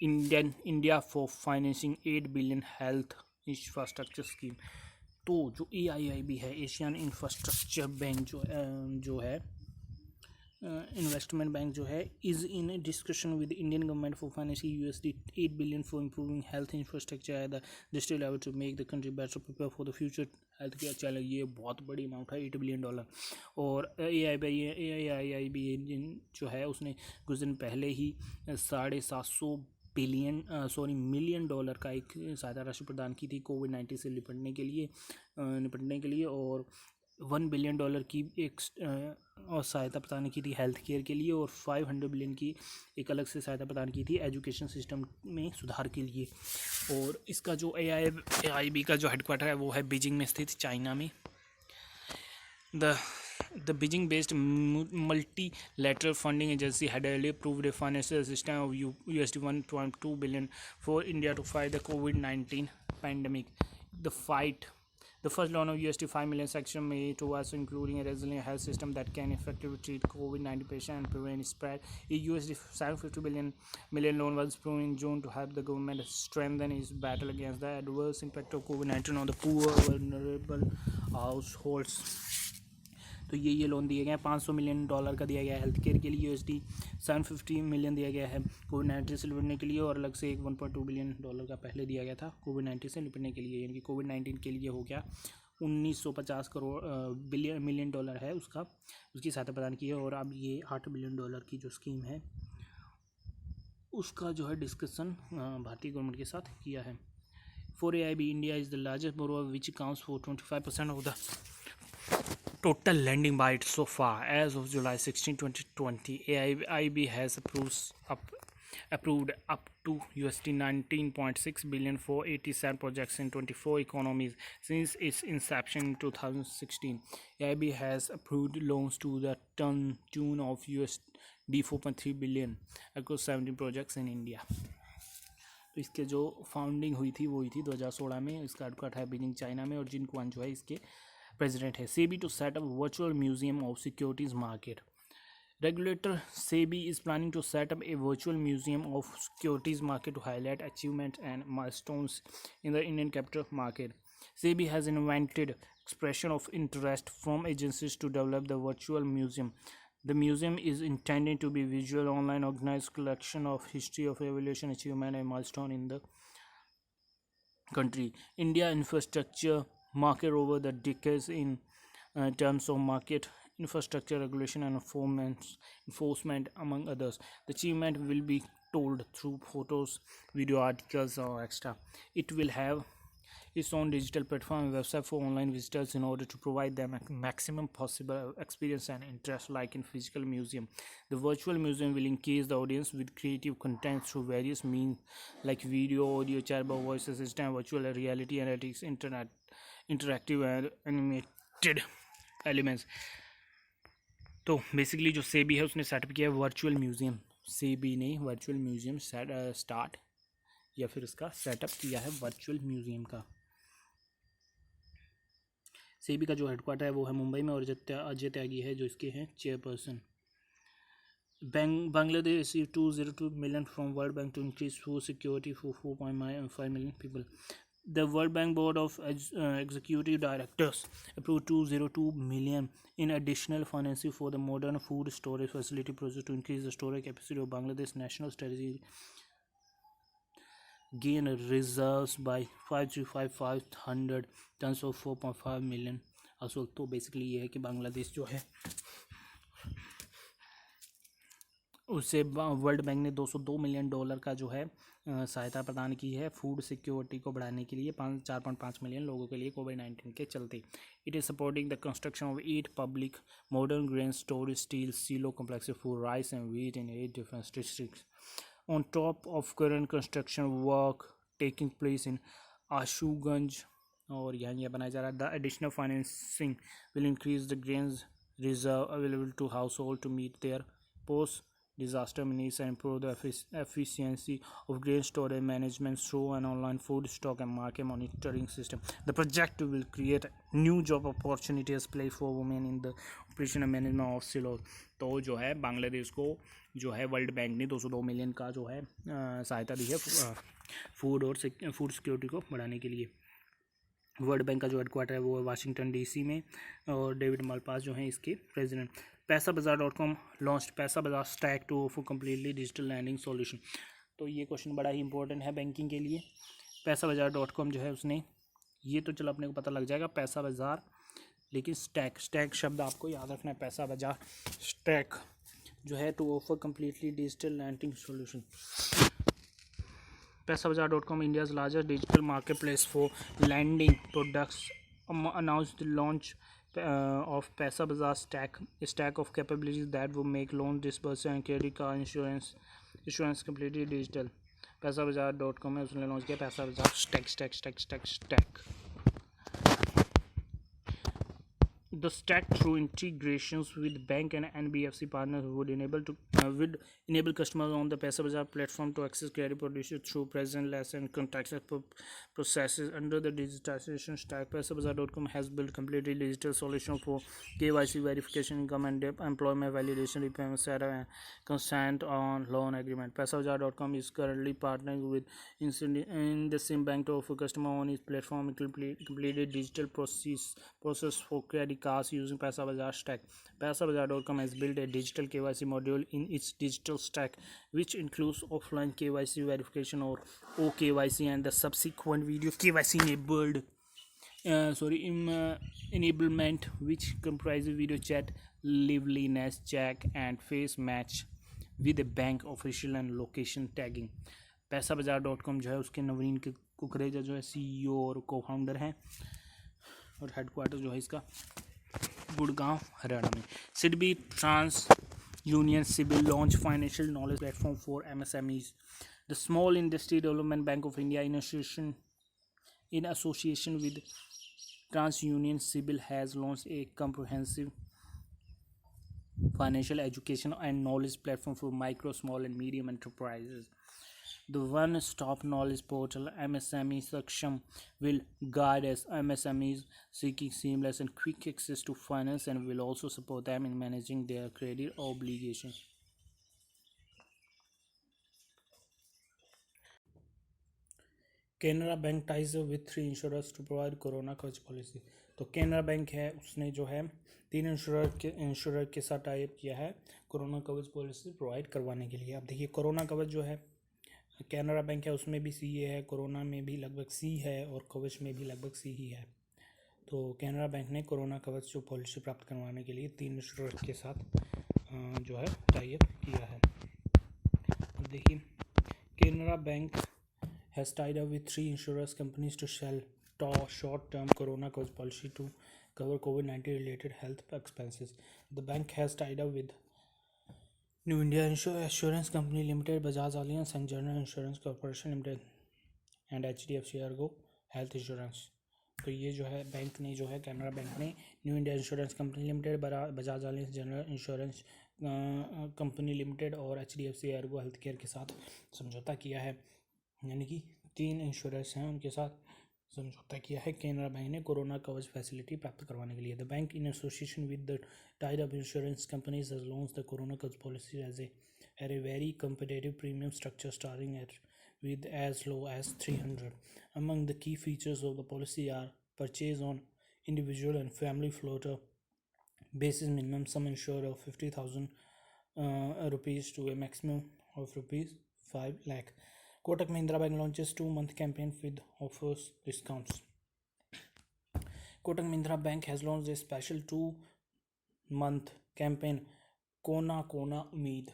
India for financing 8 billion health infrastructure scheme. तो जो AIIB है एशियन इंफ्रास्ट्रक्चर बैंक जो है इन्वेस्टमेंट बैंक जो है is in discussion with Indian government for financing $8 billion for improving health infrastructure at the district level to make the country better prepare for the future health care. चलो ये बहुत बड़ी amount है $8 billion. और AIIB जो है उसने कुछ दिन पहले ही $750 मिलियन डॉलर का एक सहायता राशि प्रदान की थी कोविड-19 से निपटने के लिए और $1 बिलियन की एक और सहायता प्रदान की थी हेल्थ केयर के लिए और 500 बिलियन की एक अलग से सहायता प्रदान की थी एजुकेशन सिस्टम में सुधार के लिए। और इसका जो AIIB का जो हेडक्वार्टर है वो है बीजिंग में स्थित चाइना में। The Beijing-based multilateral funding agency had earlier approved a financial assistance of $1.2 billion for India to fight the COVID-19 pandemic. The first loan of $5 million section made to us, including a resilient health system that can effectively treat COVID-19 patients and prevent spread. A $750 million loan was approved in June to help the government strengthen its battle against the adverse impact of COVID-19 on the poor, vulnerable households. तो ये loan दिए गए हैं। $500 million का दिया गया है health care के लिए, $750 मिलियन दिया गया है कोविड-19 से निपटने के लिए और अलग से एक $1.2 बिलियन का पहले दिया गया था कोविड-19 से निपटने के लिए। यानी कि कोविड-19 के लिए हो गया 1950 मिलियन है उसकी सहायता प्रदान की है। और अब ये $8 बिलियन की जो स्कीम है उसका जो है डिस्कशन भारतीय गवर्नमेंट के साथ किया है। For AIIB, India is the largest borrower which accounts for 25% of the total lending by it so far. As of July 16, 2020, AIIB has approved up to $19.6 billion for 87 projects in 24 economies since its inception in 2016. AIIB has approved loans to the tune of $4.3 billion across 17 projects in India. तो इसके जो founding हुई थी वो हुई थी 2016 में। इसका हेडक्वार्टर है बीजिंग चाइना में और जिन क्वान जो है इसके प्रेसिडेंट है। SEBI to set up virtual museum of securities market. Regulator SEBI is planning to set up a virtual museum of securities market to highlight achievements and milestones in the Indian capital market. SEBI has invited expression of interest from agencies to develop the virtual museum. The museum is intended to be visual, online, organized collection of history of evaluation, achievement, and milestone in the country. India infrastructure market over the decades in terms of market infrastructure regulation and enforcement among others. The achievement will be told through photos, video articles, or extra. It will have its own digital platform and website for online visitors in order to provide them a maximum possible experience and interest like in physical museum. The virtual museum will engage the audience with creative content through various means like video, audio, chatbot, voice assistant, virtual reality, analytics, interactive and animated elements. तो basically जो सेबी है उसने setup किया है virtual museum. SEBI ने virtual museum start या फिर उसका सेटअप किया है वर्चुअल म्यूज़ियम का. सेबी का जो हेडक्वार्टर है वो है मुंबई में और अजय त्यागी है जो इसके हैं chairperson. Bangladesh received $202 million from World Bank to increase food security for 4.5 million people. The World Bank Board of Executive Directors approved $202 million in additional financing for the modern food storage facility project to increase the storage capacity of Bangladesh National Strategy gain reserves by 5,500 tons of 4.5 million household. तो basically ये है कि बांग्लादेश जो है उससे world Bank ने $202 million का जो है सहायता प्रदान की है फूड सिक्योरिटी को बढ़ाने के लिए 4.5 मिलियन लोगों के लिए कोविड-19 के चलते. It is supporting the construction of 8 public modern grain storage steel silo complex for rice and wheat in 8 different districts on top of current construction work taking place in Ashuganj और यहाँ ये बनाया जा रहा है. The additional financing will increase the grains reserve available to household to meet their post disaster needs and improve the efficiency of grain storage management through an online food stock and market monitoring system. The project will create new job opportunities place for women in the operation and management of silos. तो जो है बांग्लादेश को जो है world Bank ने 202 million का जो है सहायता दी है फूड और फूड सिक्योरिटी को बढ़ाने के लिए. वर्ल्ड बैंक का जो हेडक्वार्टर है वो है वाशिंगटन डीसी में और डेविड मालपास जो हैं इसके प्रेसिडेंट. पैसाबाजार.com launched Paisabazaar stack to offer completely digital lending solution. तो ये क्वेश्चन बड़ा ही इंपॉर्टेंट है बैंकिंग के लिए. पैसाबाजार.com जो है उसने ये तो चलो अपने को पता लग जाएगा पैसा बाजार, लेकिन स्टैक शब्द आपको याद रखना है. पैसा बाजार स्टैक जो है to offer completely digital lending solution. पैसाबाजार.com India's largest digital marketplace for lending products announced the launch of Paisabazaar a stack of capabilities that will make loan disbursement and credit card insurance completely digital. Paisabazaar.com है उसने launch किया Paisabazaar stack. The stack through integrations with bank and NBFC partners would enable customers on the Paisabazaar platform to access credit produced through present-less and contactless processes under the digitization stack. Paisabazaar.com has built completely digital solution for KYC verification, income and employment validation, repayment setup, and consent on loan agreement. Paisabazaar.com is currently partnering with IndusInd Bank to offer customer on its platform a completed digital process for credit cards using Paisabazaar stack. Paisabazaar.com has built a digital KYC module in its digital stack, which includes offline KYC verification or OKYC and the subsequent video KYC enablement, which comprises video chat, liveness check, and face match with a bank official and location tagging. Paisabazaar.com जो है उसके नवनीत कुकरेजा जो है CEO और को founder हैं और headquarter जो है इसका गुड़गांव हरियाणा में. SIDBI TransUnion CIBIL launch financial knowledge platform for MSMEs. The Small Industry Development Bank of India in association with TransUnion Sibil has launched a comprehensive financial education and knowledge platform for micro, small and medium enterprises. The one-stop knowledge portal MSME Saksham will guide as MSMEs seeking seamless and quick access to finance and will also support them in managing their credit obligations. Canara Bank ties with 3 insurance to provide corona Kavach policy. तो Canara bank है उसने जो है 3 insurer के साथ type किया है corona Kavach policy provide करवाने के लिए। अब देखिए कोरोना कवच जो है कैनरा बैंक है उसमें भी सी है, कोरोना में भी लगभग सी है और कवच में भी लगभग सी ही है। तो कैनरा बैंक ने कोरोना कवच जो पॉलिसी प्राप्त करवाने के लिए 3 इंश्योरर के साथ जो है टाइप किया है। अब देखिए Canara bank has tied up with 3 insurance companies to sell short-term Corona coverage policy to cover COVID-19 related health expenses. The bank has tied up with New India Assurance Company Limited, Bajaj Allianz and General Insurance Corporation Limited and HDFC Ergo Health Insurance. तो ये जो है bank ने जो है Canara bank ने new India insurance Company limited, Bajaj alliance general insurance Company limited और HDFC Ergo health care के साथ समझौता किया है। यानी कि 3 इंश्योरेंस हैं उनके साथ समझौता किया है कैनरा बैंक ने कोरोना कवच फैसिलिटी प्राप्त करवाने के लिए। The bank in association with the tied up insurance companies has launched the corona Kavach policy as a very competitive premium structure starting at with as low as 300. Among the key features of the policy are purchase on individual and family floater basis, minimum sum insured of 50,000 rupees to a maximum of rupees 5 lakh. Kotak Mahindra Bank launches 2-month campaign with offers discounts. Kotak Mahindra Bank has launched a special 2-month campaign कोना कोना उम्मीद।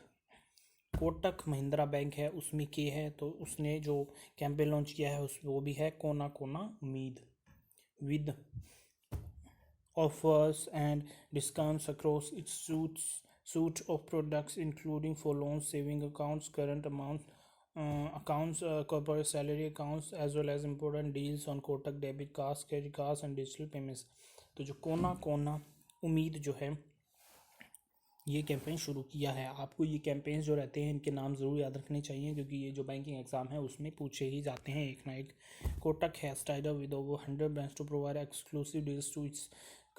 Kotak Mahindra bank है उसमें के है तो उसने जो कैंपेन लॉन्च किया है उस वो भी है कोना कोना उम्मीद with offers and discounts across its suite of products including for loans, saving accounts, current accounts, corporate salary accounts, as well as important deals on Kotak debit cards, credit cards and digital payments. तो जो कोना कोना उम्मीद जो है ये campaign शुरू किया है। आपको ये कैंपेन्स जो रहते हैं इनके नाम ज़रूर याद रखने चाहिए क्योंकि ये जो बैंकिंग एग्जाम है उसमें पूछे ही जाते हैं एक ना एक। Kotak has tied up with over 100 brands to provide exclusive deals to its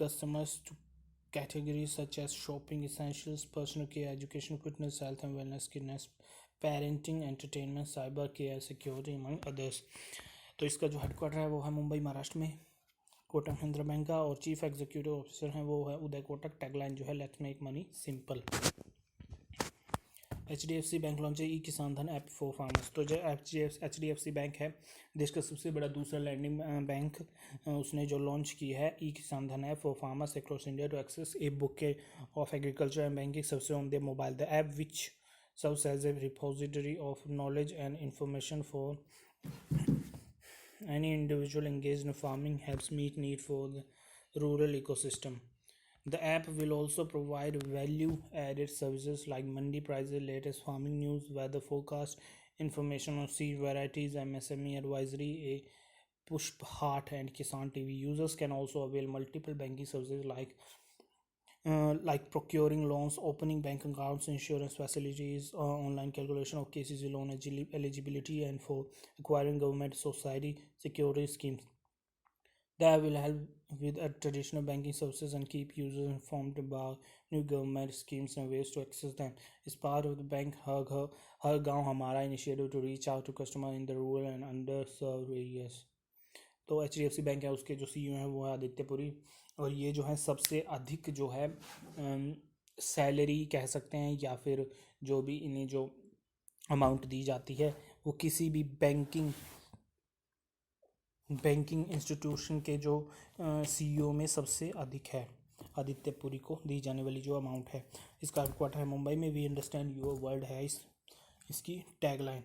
customers to categories such as shopping essentials, personal care, education, fitness, health and wellness, fitness, parenting, entertainment, cyber care, security among others. तो इसका जो headquarter है वो है मुंबई महाराष्ट्र में Kotak Mahindra Bank का और chief executive officer हैं वो है उदय कोटक। टैगलाइन जो है let's make money simple. HDFC bank launch e Kisan Dhan app for farmers. तो जो HDFC बैंक है देश का सबसे बड़ा दूसरा लैंडिंग बैंक, उसने जो लॉन्च की है e Kisan Dhan app for farmers across India to access a bouquet of agriculture and banking services on their mobile. The app which serves as a repository of knowledge and information for any individual engaged in farming, helps meet need for the rural ecosystem. The app will also provide value-added services like mandi prices, latest farming news, weather forecast, information on seed varieties, MSME advisory, a Pushp Heart and Kisan TV. Users can also avail multiple banking services like procuring loans, opening bank accounts, insurance facilities, online calculation of KCC loan eligibility, and for acquiring government society security schemes. That will help with traditional banking services and keep users informed about new government schemes and ways to access them. It's part of the Bank Har Gaon Hamara initiative to reach out to customers in the rural and underserved areas. तो HDFC bank है उसके जो CEO हैं वो है आदित्य पुरी और ये जो है सबसे अधिक जो है सैलरी कह सकते हैं या फिर जो भी इन्हें जो अमाउंट दी जाती है वो किसी भी बैंकिंग इंस्टीट्यूशन के जो CEO में सबसे अधिक है। आदित्य पुरी को दी जाने वाली जो अमाउंट है इसका हेडक्वार्टर है मुंबई में। वी अंडरस्टैंड योर वर्ल्ड है इसकी tagline.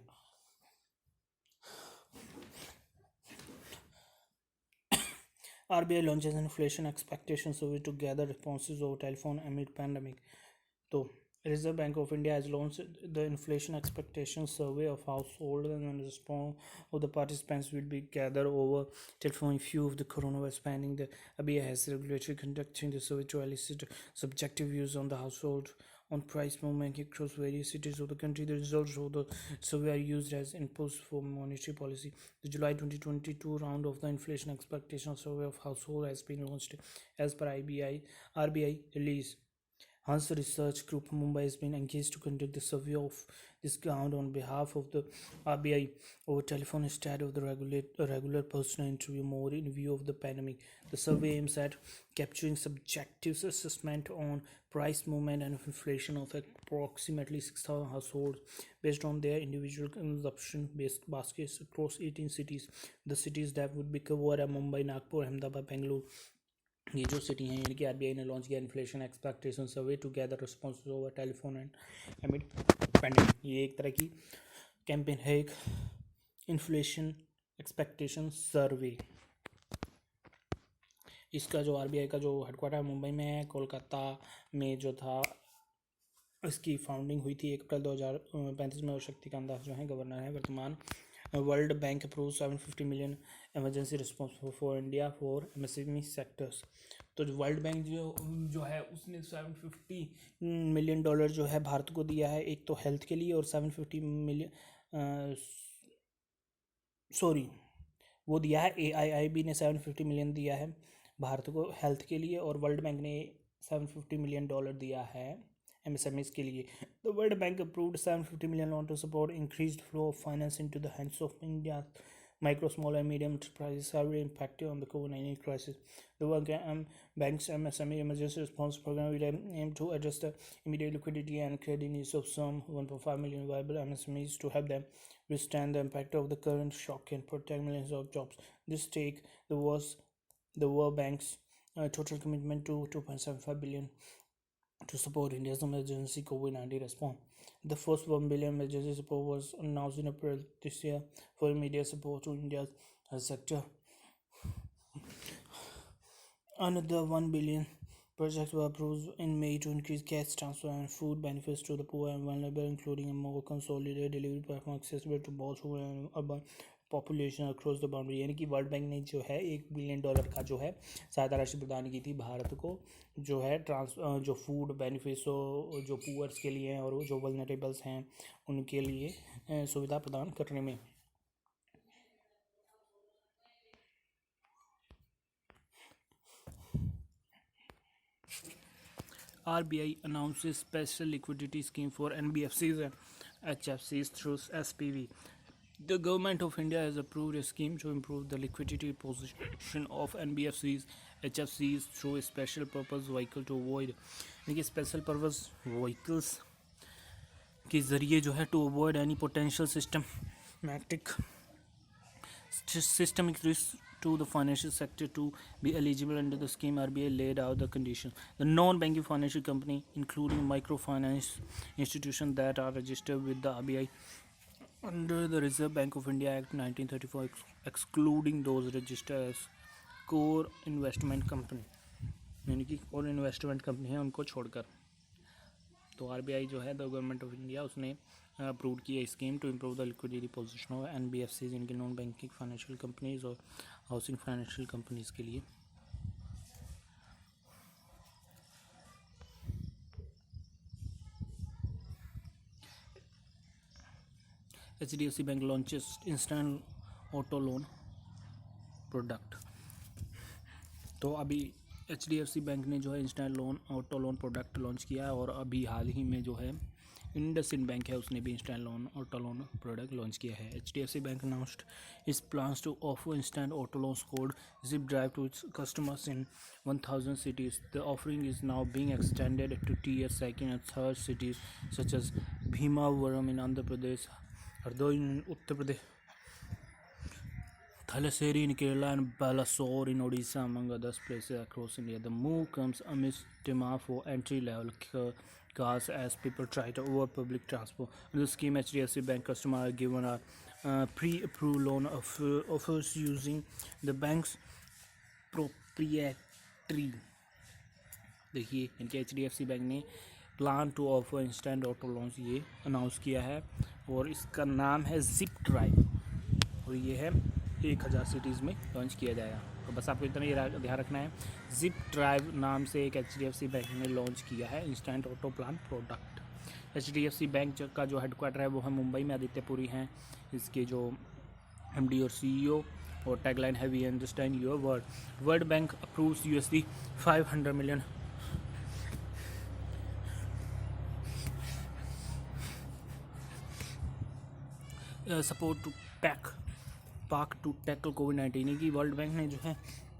RBI launches an inflation expectation survey to gather responses over telephone amid pandemic. तो Reserve Bank of India has launched the inflation expectation survey of households and the response of the participants will be gathered over telephone. Few of the coronavirus spending. The RBI has regulatory conducting the survey to elicit subjective views on the household on price movement across various cities of the country. The results of the survey are used as inputs for monetary policy. The July 2022 round of the inflation expectation survey of household has been launched as per RBI release. Hans Research Group Mumbai has been engaged to conduct the survey of this ground on behalf of the RBI over telephone instead of the regular personal interview, more in view of the pandemic. The survey aims at capturing subjective assessment on price movement and inflation of approximately 6,000 households based on their individual consumption-based baskets across 18 cities. The cities that would be covered are Mumbai, Nagpur, Ahmedabad, Bangalore. ये जो city हैं इनकी RBI ने launch किया inflation expectation survey to gather response over telephone and amid pandemic. ये एक तरह की कैंपेन है, एक इन्फ्लेशन एक्सपेक्टेशन सर्वे। इसका जो आरबीआई का जो हेडक्वार्टर मुंबई में है, कोलकाता में जो था इसकी फाउंडिंग हुई थी 1 अप्रैल 2035 में। और शक्तिकांत दास जो है गवर्नर है वर्तमान। World bank approve 750 million emergency response for India for MSME sectors. तो जो वर्ल्ड बैंक जो है उसने 750 मिलियन डॉलर जो है भारत को दिया है, एक तो हेल्थ के लिए, और 750 मिलियन वो दिया है AIIB ने 750 मिलियन दिया है भारत को हेल्थ के लिए, और वर्ल्ड बैंक ने 750 मिलियन डॉलर दिया है MSMEs के लिए। The World Bank approved 750 million loan to support increased flow of finance into the hands of India's micro, small and medium enterprises severely impacted on the COVID-19 crisis. The World Bank's MSME Emergency Response Program will aim to address the immediate liquidity and credit needs of some 1.5 million viable MSMEs to help them withstand the impact of the current shock and protect millions of jobs. This take the World Bank's total commitment to 2.75 billion to support India's emergency COVID-19 response. The first 1 billion emergency support was announced in April this year for immediate support to India's health sector. Another 1 billion projects were approved in May to increase cash transfer and food benefits to the poor and vulnerable, including a more consolidated delivery platform accessible to both rural and urban population across the boundary. यानी कि world Bank ने जो है $1 billion का जो है सहायता राशि प्रदान की थी भारत को, जो है जो फूड बेनिफिट्स जो पुअर्स के लिए हैं और जो वल्नरेबल्स हैं उनके लिए सुविधा प्रदान करने में। RBI announces special liquidity scheme for NBFCs and HFCs through SPV. The government of India has approved a scheme to improve the liquidity position of NBFCs, HFCs through a special purpose vehicle to avoid, यानी कि special purpose vehicles के ज़रिए जो है to avoid any potential systemic risk to the financial sector to be eligible under the scheme. RBI laid out the conditions. The non-banking financial company, including microfinance institutions that are registered with the RBI under the Reserve Bank of India Act 1934, excluding those registered as core investment company, यानी कि core investment company है उनको छोड़कर। तो RBI जो है the government of India उसने approve किया scheme to improve the liquidity position of NBFCs, इनकी नॉन बैंकिंग फाइनेंशियल कंपनीज और हाउसिंग फाइनेंशियल कंपनीज के लिए। HDFC bank launches instant auto loan product. तो अभी HDFC बैंक ने जो है instant auto loan product launch किया है, और अभी हाल ही में जो है इंडसइंड बैंक है उसने भी instant auto loan product launch किया है। HDFC bank announced its plans to offer instant auto loans called Zip Drive to its customers in 1,000 cities. The offering is now being extended to tier 2nd and 3rd cities such as Bhimavaram in Andhra Pradesh, Hardoi in Uttar Pradesh, Thalassery in Kerala, and Balasore in Odisha, among other places across India. The move comes amidst demand for entry-level cars as people try to avoid public transport. In the scheme, HDFC Bank customers are given a pre-approved loan offers using the bank's proprietary। देखिए इनके HDFC bank ने plan to offer instant auto loans ये announce किया है, और इसका नाम है जिप ड्राइव, और ये है 1000 सिटीज़ में लॉन्च किया जाएगा। तो बस आपको इतना ही ध्यान रखना है। जिप ड्राइव नाम से एक HDFC बैंक ने लॉन्च किया है instant auto plan product. HDFC bank का जो हेडक्वार्टर है वो है मुंबई में, आदित्यपुरी हैं इसके जो MD और CEO। और टैगलाइन है we understand your word. World Bank approves $500 million support to Pak to tackle कोविड-19 की। वर्ल्ड बैंक ने जो है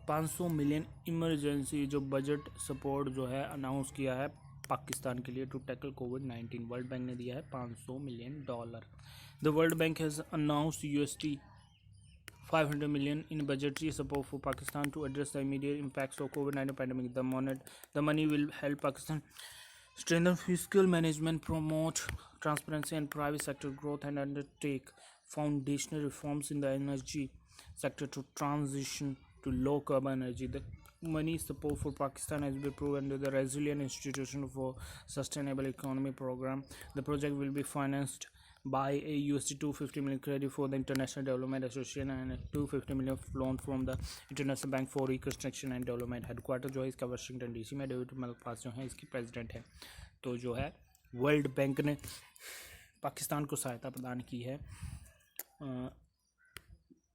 500 मिलियन इमरजेंसी जो बजट सपोर्ट जो है अनाउंस किया है पाकिस्तान के लिए टू टैकल कोविड-19। वर्ल्ड बैंक ने दिया है $500 मिलियन। The World Bank has announced $500 million in budgetary support for Pakistan to address the immediate impacts of COVID-19 pandemic. The money will help Pakistan strengthen fiscal management, promote transparency and private sector growth, and undertake foundational reforms in the energy sector to transition to low carbon energy. The money support for Pakistan has been approved under the Resilient Institution for Sustainable Economy program. The project will be financed by a $250 million credit for the International Development Association and a $250 million loan from the International Bank for Reconstruction and Development. Headquarter जो है इसका Washington DC में। David Malpass जो है इसके president है। तो जो है वर्ल्ड बैंक ने पाकिस्तान को सहायता प्रदान की है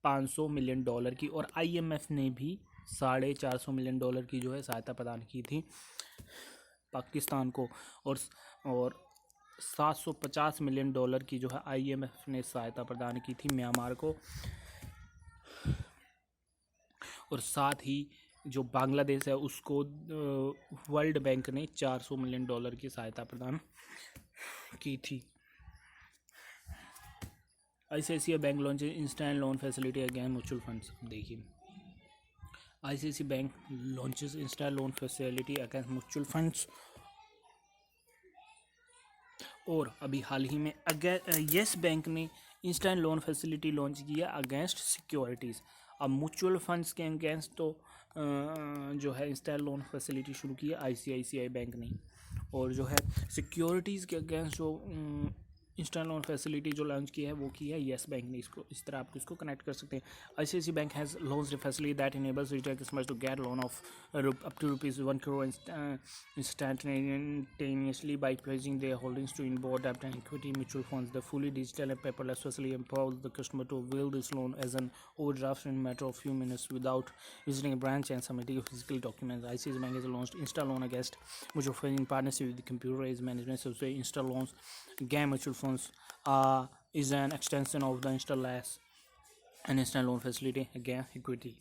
$500 मिलियन की, और IMF ने भी $450 मिलियन की जो है सहायता प्रदान की थी पाकिस्तान को, और $750 मिलियन की जो है IMF ने सहायता प्रदान की थी म्यांमार को। और साथ ही जो बांग्लादेश है उसको वर्ल्ड बैंक ने $400 मिलियन की सहायता प्रदान की थी। ICICI bank launch instant loan facility against mutual funds. देखिए ICICI bank launches instant loan facility against mutual funds. और अभी हाल ही में येस बैंक ने इंस्टेंट लोन फैसिलिटी लॉन्च किया अगेंस्ट सिक्योरिटीज़। अब म्यूचुअल फंड्स के अगेंस्ट तो जो है इंस्टेंट लोन फैसिलिटी शुरू की है ICICI बैंक ने, और जो है सिक्योरिटीज़ के अगेंस्ट जो इंस्टेंट लोन फैसिलिटी जो लॉन्च की है वो की है येस बैंक ने। इसको इस तरह आप इसको कनेक्ट कर सकते हैं। ICICI bank has launched a facility that enables retail customers to get loan of up to ₹1 crore instantaneously by pledging their holdings to inboard debt and equity mutual funds. The fully digital and paperless facility empowers the customer to avail this loan as an overdraft in a matter of few minutes without visiting a branch and submitting physical documents. ICICI Bank has launched Insta Loan against mutual funds in partnership with the computerized management software Insta Loans. Again, mutual funds is an extension of the Insta-less and instant loan facility against equity.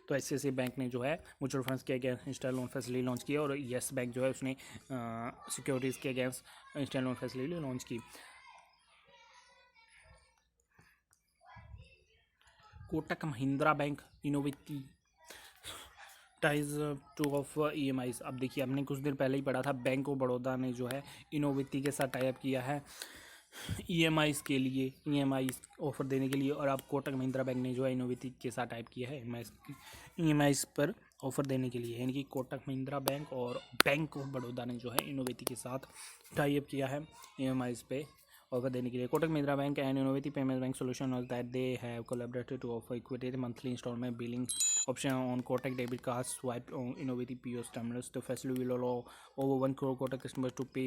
तो ICICI bank ने जो है mutual funds के against instant loan facility launch की, और yes bank जो है उसने सिक्योरिटीज़ के against instant loan facility launch की। Kotak Mahindra bank innovative ties to off EMIs। अब देखिए हमने कुछ देर पहले ही पढ़ा था बैंक ऑफ बड़ौदा ने जो है इनोवेटिव के साथ टाइप किया है EMIs के लिए, EMIs ऑफर देने के लिए, और अब कोटक महिंद्रा बैंक ने जो है इनोवेटिव के साथ टाइप किया है EMIs पर ऑफर देने के लिए। यानी कि कोटक महिंद्रा बैंक और बैंक ऑफ बड़ौदा ने जो है इनोवेटिव के साथ टाइप किया है EMIs पे ऑफर देने के लिए। Kotak Mahindra Bank and innovative payment bank solution was that they have collaborated to offer equity monthly installment billing option on Kotak debit cards swiped on innovative POS terminals. The facility will allow over 1 crore Kotak customers to pay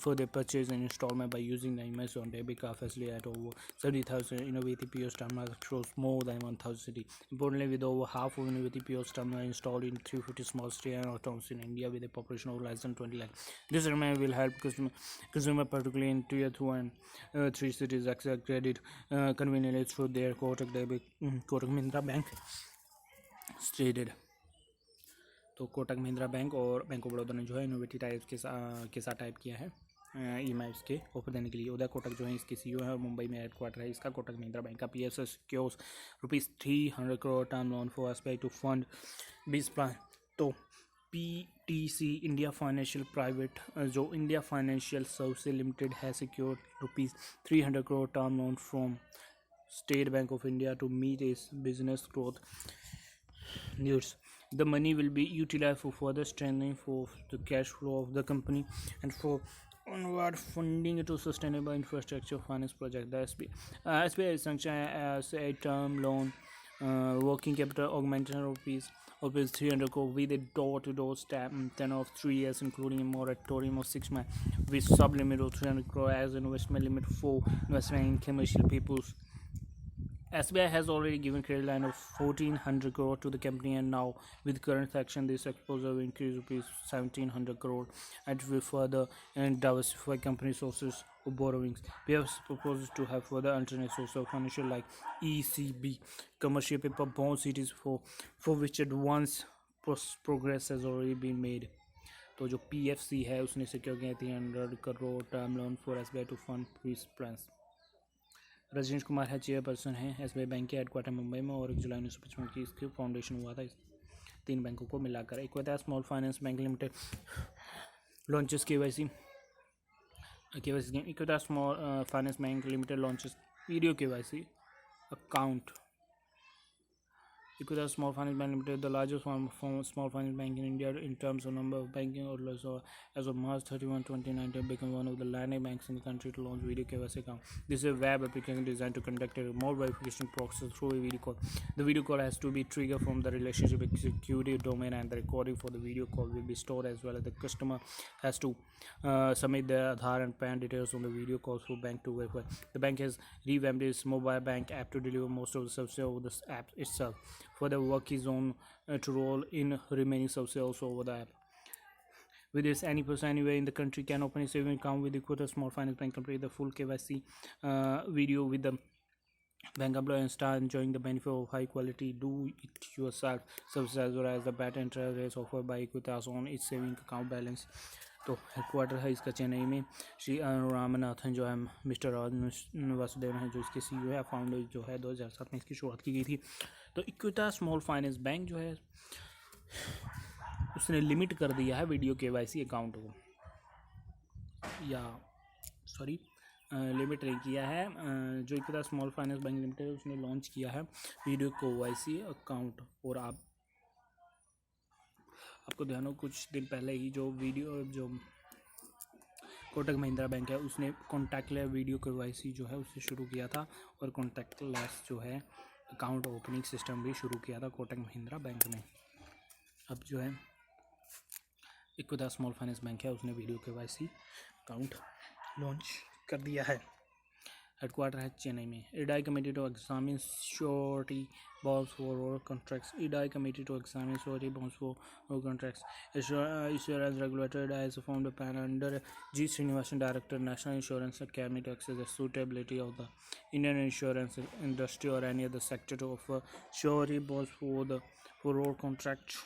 for their purchase and installment by using the EMIs on debit card facility at over 70,000 innovative POS terminals across more than 1,000 cities. Importantly, with over half of innovative POS terminals installed in 350 small cities and towns in India with a population of less than 20 lakh, this arrangement will help consumer particularly in tier 2 and 3 cities access credit conveniently through their Kotak Mahindra Bank stated. तो Kotak Mahindra bank और bank of Baroda ने जो है innovative type के साथ type किया है EMIs के ऑफर देने के लिए। उदय कोटक जो है इसके CEO है, मुंबई में हेडक्वार्टर है इसका। कोटक महिंद्रा बैंक का PSS secures ₹300 crore term loan for SBI to fund biz plan. तो PTC इंडिया फाइनेंशियल प्राइवेट जो इंडिया फाइनेंशियल सर्विसेज लिमिटेड है secure ₹300 crore term loan from State Bank of India to meet its business growth needs. The money will be utilized for further strengthening for the cash flow of the company and for onward funding to sustainable infrastructure finance project. The SBI sanctioned as a term loan Working capital augmentation rupees 300 crore with a door-to-door stamp tenor of 3 years, including a moratorium of 6 months, with sublimit of 300 crore as investment limit for investment in commercial peoples. SBI has already given credit line of 1400 crore to the company, and now with current action this exposure will increase rupees 1700 crore and will further diversify company sources of borrowings. We have proposed to have further alternate source of financial like ECB, commercial paper, bond cities for which advance progress has already been made. तो जो PFC है उसने secure किया 300 crore term loan for SBI to fund biz plans. Rajnish Kumar है chairperson हैं SBI bank के headquarter Mumbai में, और 1 जुलाई 1955 की इसकी फाउंडेशन हुआ था। इस 3 बैंकों को मिलाकर इक्विटा small finance bank limited launches KYC इक्विटा small finance bank limited launches video KYC account. Equitas Small Finance Bank Limited, the largest small finance bank in India in terms of number of banking outlets, as of March 31, 2019, became one of the landing banks in the country to launch video KYC account. This is a web application designed to conduct a remote verification process through a video call. The video call has to be triggered from the relationship executive domain, and the recording for the video call will be stored, as well as the customer has to submit their Aadhaar and PAN details on the video calls for bank to verify. The bank has revamped its mobile bank app to deliver most of the services over the app itself. Further work is on to roll in remaining services also over the app. With this, any person anywhere in the country can open a savings account with Equitas Small Finance Bank, complete the full KYC video with the bank employee, and start enjoying the benefit of high quality do it yourself services, as well as the better interest rates offered by Equitas on its savings account balance. तो headquarter है इसका चेन्नई में। श्री रामनाथन जो है mister Vasudevan है जो इसके CEO है, फाउंडर जो है 2007 में इसकी शुरुआत की गई थी। तो इक्विटा स्मॉल फाइनेंस बैंक जो है उसने लिमिट कर दिया है वीडियो KYC अकाउंट को, या सॉरी लिमिट नहीं किया है। जो इक्विटा स्मॉल फाइनेंस बैंक लिमिटेड उसने लॉन्च किया है वीडियो KYC अकाउंट। और आपको ध्यान हो कुछ दिन पहले ही जो कोटक महिंद्रा बैंक है उसने कॉन्टैक्टलेस वीडियो KYC जो है उससे शुरू किया था, और कॉन्टैक्टलेस जो है अकाउंट ओपनिंग सिस्टम भी शुरू किया था कोटक महिंद्रा बैंक ने। अब जो है इक्विटा स्मॉल फाइनेंस बैंक है उसने वीडियो KYC अकाउंट लॉन्च कर दिया है। हेडक्वार्टर है चेन्नई में। IRDAI committee to examine surety bonds for road contracts. IRDAI committee to examine surety bonds for road contracts. Insurance regulator IRDAI has formed a panel under G. Srinivasan, Director, National Insurance Academy, to assess the suitability of the Indian insurance industry or any other sector to offer surety bonds for road contracts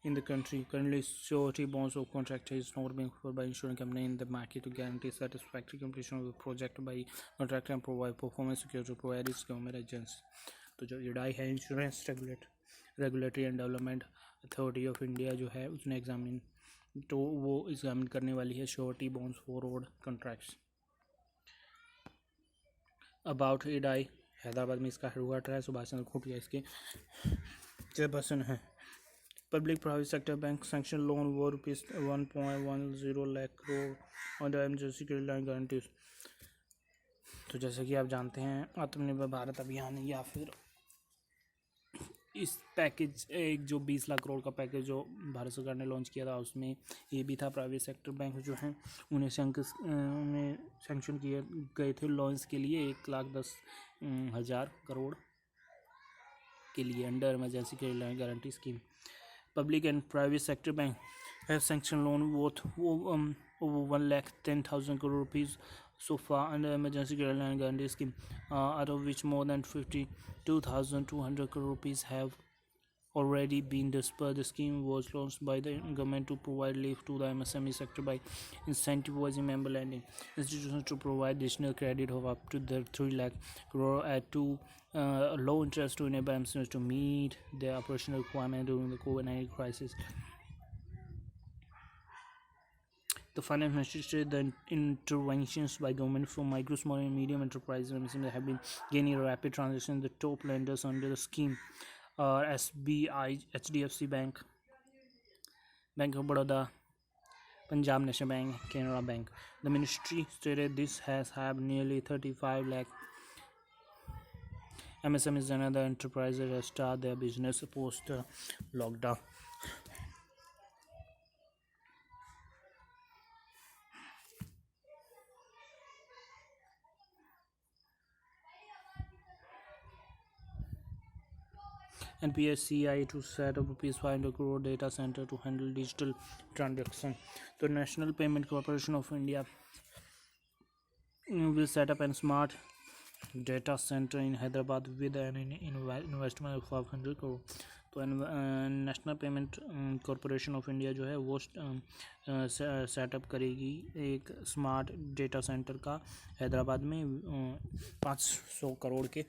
in the country. Currently, surety bonds of contractor is not being offered by insurance company in the market to guarantee satisfactory completion of the project by contractor and provide performance security provide its government agency. तो जो IRDAI है insurance regulatory and development authority of India जो है उसने वो examine करने वाली है surety bonds for road contracts. About IRDAI Hyderabad में इसका हेडक्वार्टर है। सुभाष चंद्र खुटिया इसके चेयरपर्सन है। Public private sector bank sanction loan worth rupees 1.10 lakh crore under emergency credit line guarantees. तो जैसे कि आप जानते हैं आत्मनिर्भर भारत अभियान या फिर इस पैकेज एक जो 20 लाख करोड़ का पैकेज जो भारत सरकार ने लॉन्च किया था उसमें ये भी था प्राइवेट सेक्टर बैंक जो हैं उन्हें सैंक्शन किए गए थे लोन्स के लिए 1,10,000 करोड़ के लिए under emergency credit line guarantee scheme. Public and private sector bank have sanctioned loan worth over 1,10,000 crore rupees so far under emergency credit line guarantee scheme, out of which more than 52,200 crore rupees have already been disbursed. The scheme was launched by the government to provide relief to the MSME sector by incentivizing member lending institutions to provide additional credit of up to 3 lakh crore at low interest to enable MSMEs to meet their operational requirements during the COVID-19 crisis. The finance ministry said the interventions by government for micro, small and medium enterprises have been gaining rapid transition. The top lenders under the scheme are SBI, HDFC Bank, Bank of Baroda, Punjab National Bank, Canara Bank. The ministry stated this has had nearly 35 lakh MSMEs and other enterprises restart their business post lockdown. NPSCI to set up ₹500 crore data center to handle digital transaction. The National Payment Corporation of India will set up a smart data center in Hyderabad with an investment of 500 crore. तो national payment corporation of India जो है वो setup करेगी एक smart data centre का हैदराबाद में 500 करोड़ के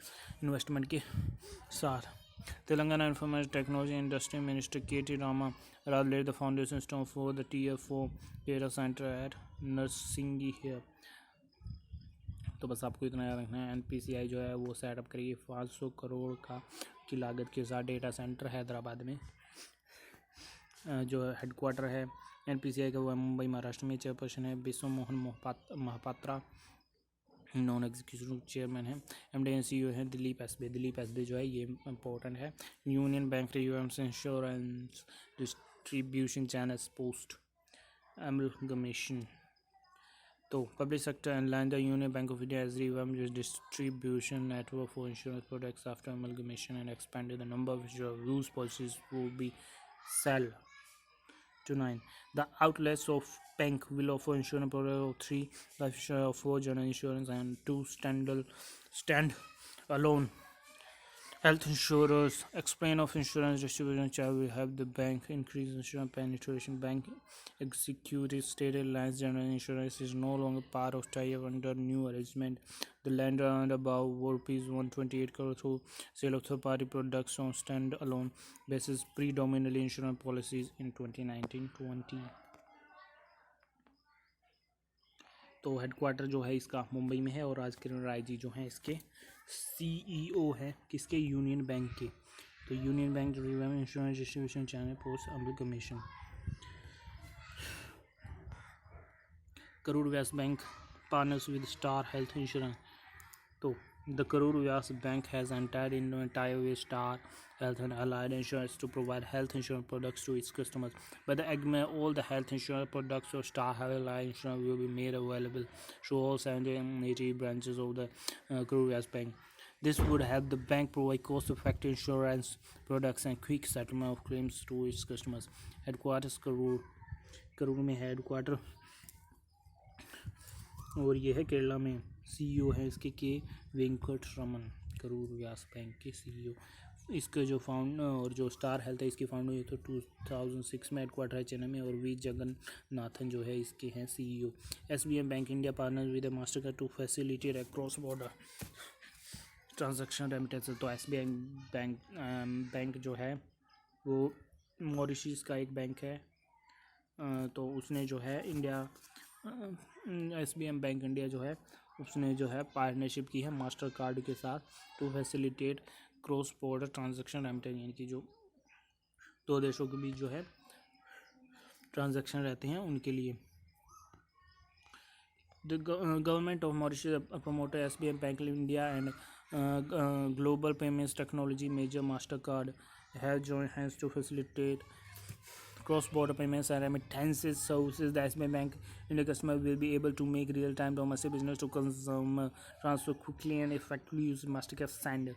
investment के साथ. Telangana Information Technology Industry Minister K.T. Rama laid the foundation stone for the Tier 4 data center at Narsingi here. तो बस आपको इतना याद रखना है. NPCI जो है वो सेटअप करेगी 500 करोड़ की लागत के साथ डेटा सेंटर हैदराबाद में. जो हेडक्वार्टर है NPCI का वो है मुंबई महाराष्ट्र में. चेयरपर्सन है Biswa Mohan Mahapatra, non executive chairman है. MD एंड CEO है दिलीप एसबी जो है ये इम्पोर्टेंट है. Union bank revamps insurance distribution channels post amalgamation. तो पब्लिक सेक्टर एंड लैंड the union bank of India has revamped distribution network for insurance products after amalgamation and expanded the number of use policies will be sell to 9. The outlets of bank will offer insurance products of 3 life insurance, 4 general insurance and 2 stand-alone health insurers. Explain of insurance distribution channel will help the bank increase insurance penetration. Bank executives stated Reliance General Insurance is no longer part of tie-up under new arrangement. The lender earned about ₹128 crore through sale of third-party products on stand-alone basis, predominantly insurance policies in 2019-20. तो headquarter जो है इसका मुंबई में है और राज किरण राय जी जो हैं इसके CEO है किसके, यूनियन बैंक के. तो यूनियन बैंक जो insurance distribution channel post amalgamation. Karur Vysya bank partners with Star Health Insurance. तो the Karur Vyas Bank has entered into a tie with Star Health and Allied Insurance to provide health insurance products to its customers. By the agreement, all the health insurance products of Star Health and Allied Insurance will be made available through all 780 branches of the Karur Vyas Bank. This would help the bank provide cost-effective insurance products and quick settlement of claims to its customers. Headquarters Karur में है headquarter और ये है केरला में. CEO है इसके के Venkat Raman, Karur Vysya bank के CEO. इसका जो और जो स्टार हेल्थ है इसकी फाउंड हुई तो 2006 में. हेडक्वार्टर है चेन्नई में और वी जगन्नाथन जो है इसके हैं CEO. SBM bank India partner with Mastercard to facilitate cross border transaction remittance. तो SBI बैंक जो है वो मॉरिशस का एक बैंक है. तो उसने जो है SBM बैंक इंडिया जो है उसने जो है पार्टनरशिप की है मास्टर कार्ड के साथ to facilitate cross border transaction remittance, यानी कि जो दो देशों के बीच जो है ट्रांजैक्शन रहते हैं उनके लिए. The government of Mauritius promoted SBM Bank India and Global Payments Technology major MasterCard have joined hands to facilitate cross-border payments and remittances services. The SBI Bank India customer will be able to make real-time domestic business to consumer transfer quickly and effectively using MasterCard standard.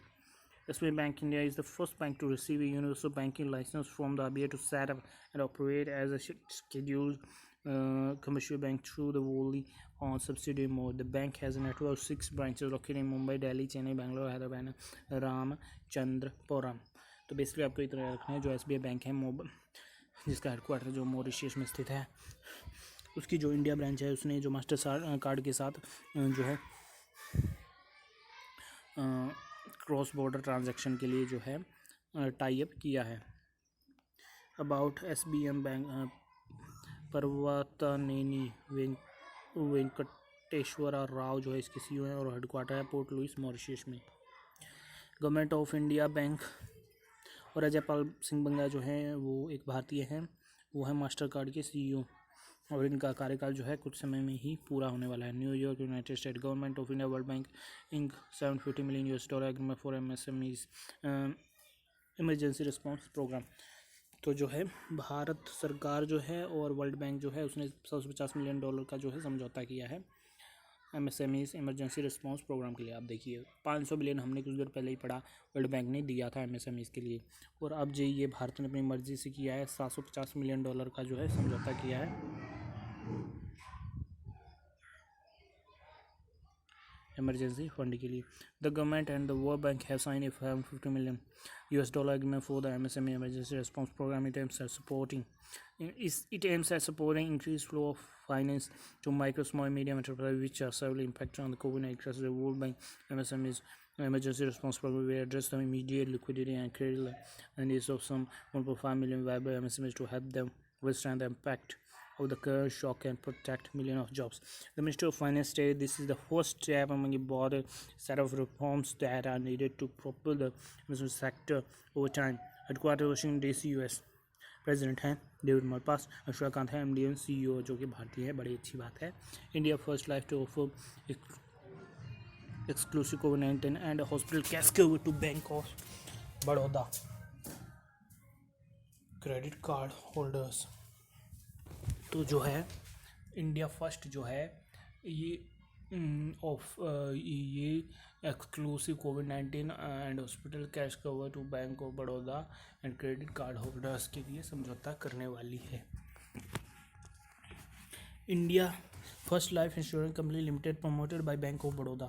SBI Bank India is the first bank to receive a universal banking license from the RBI to set up and operate as a scheduled commercial bank through the wholly owned subsidiary mode. The bank has a network of 6 branches located in Mumbai, Delhi, Chennai, Bangalore, Hyderabad, and Ramchandrapuram. तो basically आपको इतना रखना है. जो SBI bank है जिसका headquarter जो Mauritius में स्थित है उसकी जो इंडिया ब्रांच है उसने जो मास्टर कार्ड के साथ जो है क्रॉस बॉर्डर ट्रांजैक्शन के लिए जो है टाई अप किया है. About SBM bank Parvataneni Venkateswara Rao जो है इसके CEO हैं और हेडक्वार्टर है पोर्ट लुइस मॉरिशस में. गवर्नमेंट ऑफ इंडिया बैंक और अजय पाल सिंह बंगा जो हैं वो एक भारतीय हैं, वो है मास्टर कार्ड के CEO. और इनका कार्यकाल जो है कुछ समय में ही पूरा होने वाला है। New York, United State, government of India, World Bank ink, $750 million agreement for MSMEs emergency response programme. तो जो है भारत सरकार जो है और वर्ल्ड बैंक जो है उसने $750 million का जो है समझौता किया है MSMEs इमरजेंसी रिस्पॉन्स प्रोग्राम के लिए। आप देखिए 500 बिलियन हमने कुछ देर पहले ही पढ़ा, वर्ल्ड बैंक ने दिया था MSMEs के लिए, और अब जो ये भारत ने अपनी मर्जी से किया है $750 million का जो है समझौता किया है इमरजेंसी फंड के लिए। The government and the World Bank have sign a $50 million agreement for the MSME emergency response program. It aims at supporting increased flow of finance to micro, small, medium enterprises which are severely impacted on the COVID-19 crisis. The World Bank MSMEs emergency response program will address the immediate liquidity and credit needs of some 1.5 million viable MSMEs to help them withstand the impact of the current shock and protect millions of jobs. The Minister of Finance stated this is the first step among a broader set of reforms that are needed to propel the business sector over time. Headquarters Washington DC, US. President हैं David Malpass, अशोकांत है MD and CEO जो कि भारतीय है, बड़ी अच्छी बात है। India First Life to offer exclusive कोविड-19 and hospital cash cover to Bank of Baroda credit card holders. तो जो है इंडिया फर्स्ट जो है ये ये एक्सक्लूसिव कोविड-19 and hospital cash cover to Bank of Baroda and credit card holders के लिए समझौता करने वाली है। India First Life Insurance Company Limited promoted by Bank of Baroda,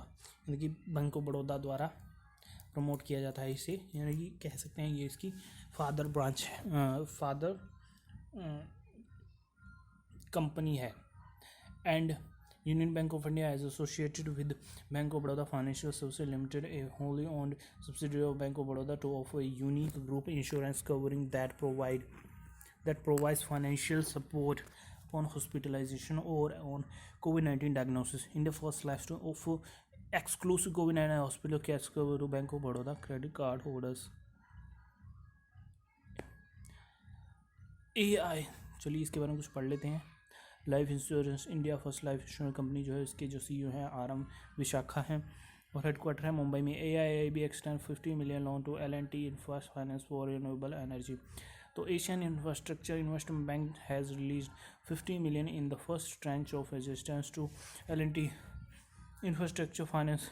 यानी कि बैंक ऑफ बड़ौदा द्वारा प्रमोट किया जाता है इसे, यानी कि कह सकते हैं ये इसकी फादर ब्रांच है, फादर कंपनी है। And Union Bank of India is associated with Bank of Baroda Financial Services Limited, a wholly owned subsidiary of Bank of Baroda, to offer a unique group insurance covering that provides financial support on hospitalization or on COVID-19 diagnosis. India first life to offer exclusive COVID-19 hospital cash cover to Bank of Baroda credit card holders. AI, चलिए इसके बारे में कुछ पढ़ लेते हैं। Life insurance India First Life Insurance company जो है इसके जो CEO हैं RM विशाखा हैं और हेडक्वार्टर है मुंबई में। AIIB extend $50 million loan to L&T Infra Finance for renewable energy. तो Asian infrastructure investment bank has release $50 million in the first tranche of assistance to L&T Infrastructure Finance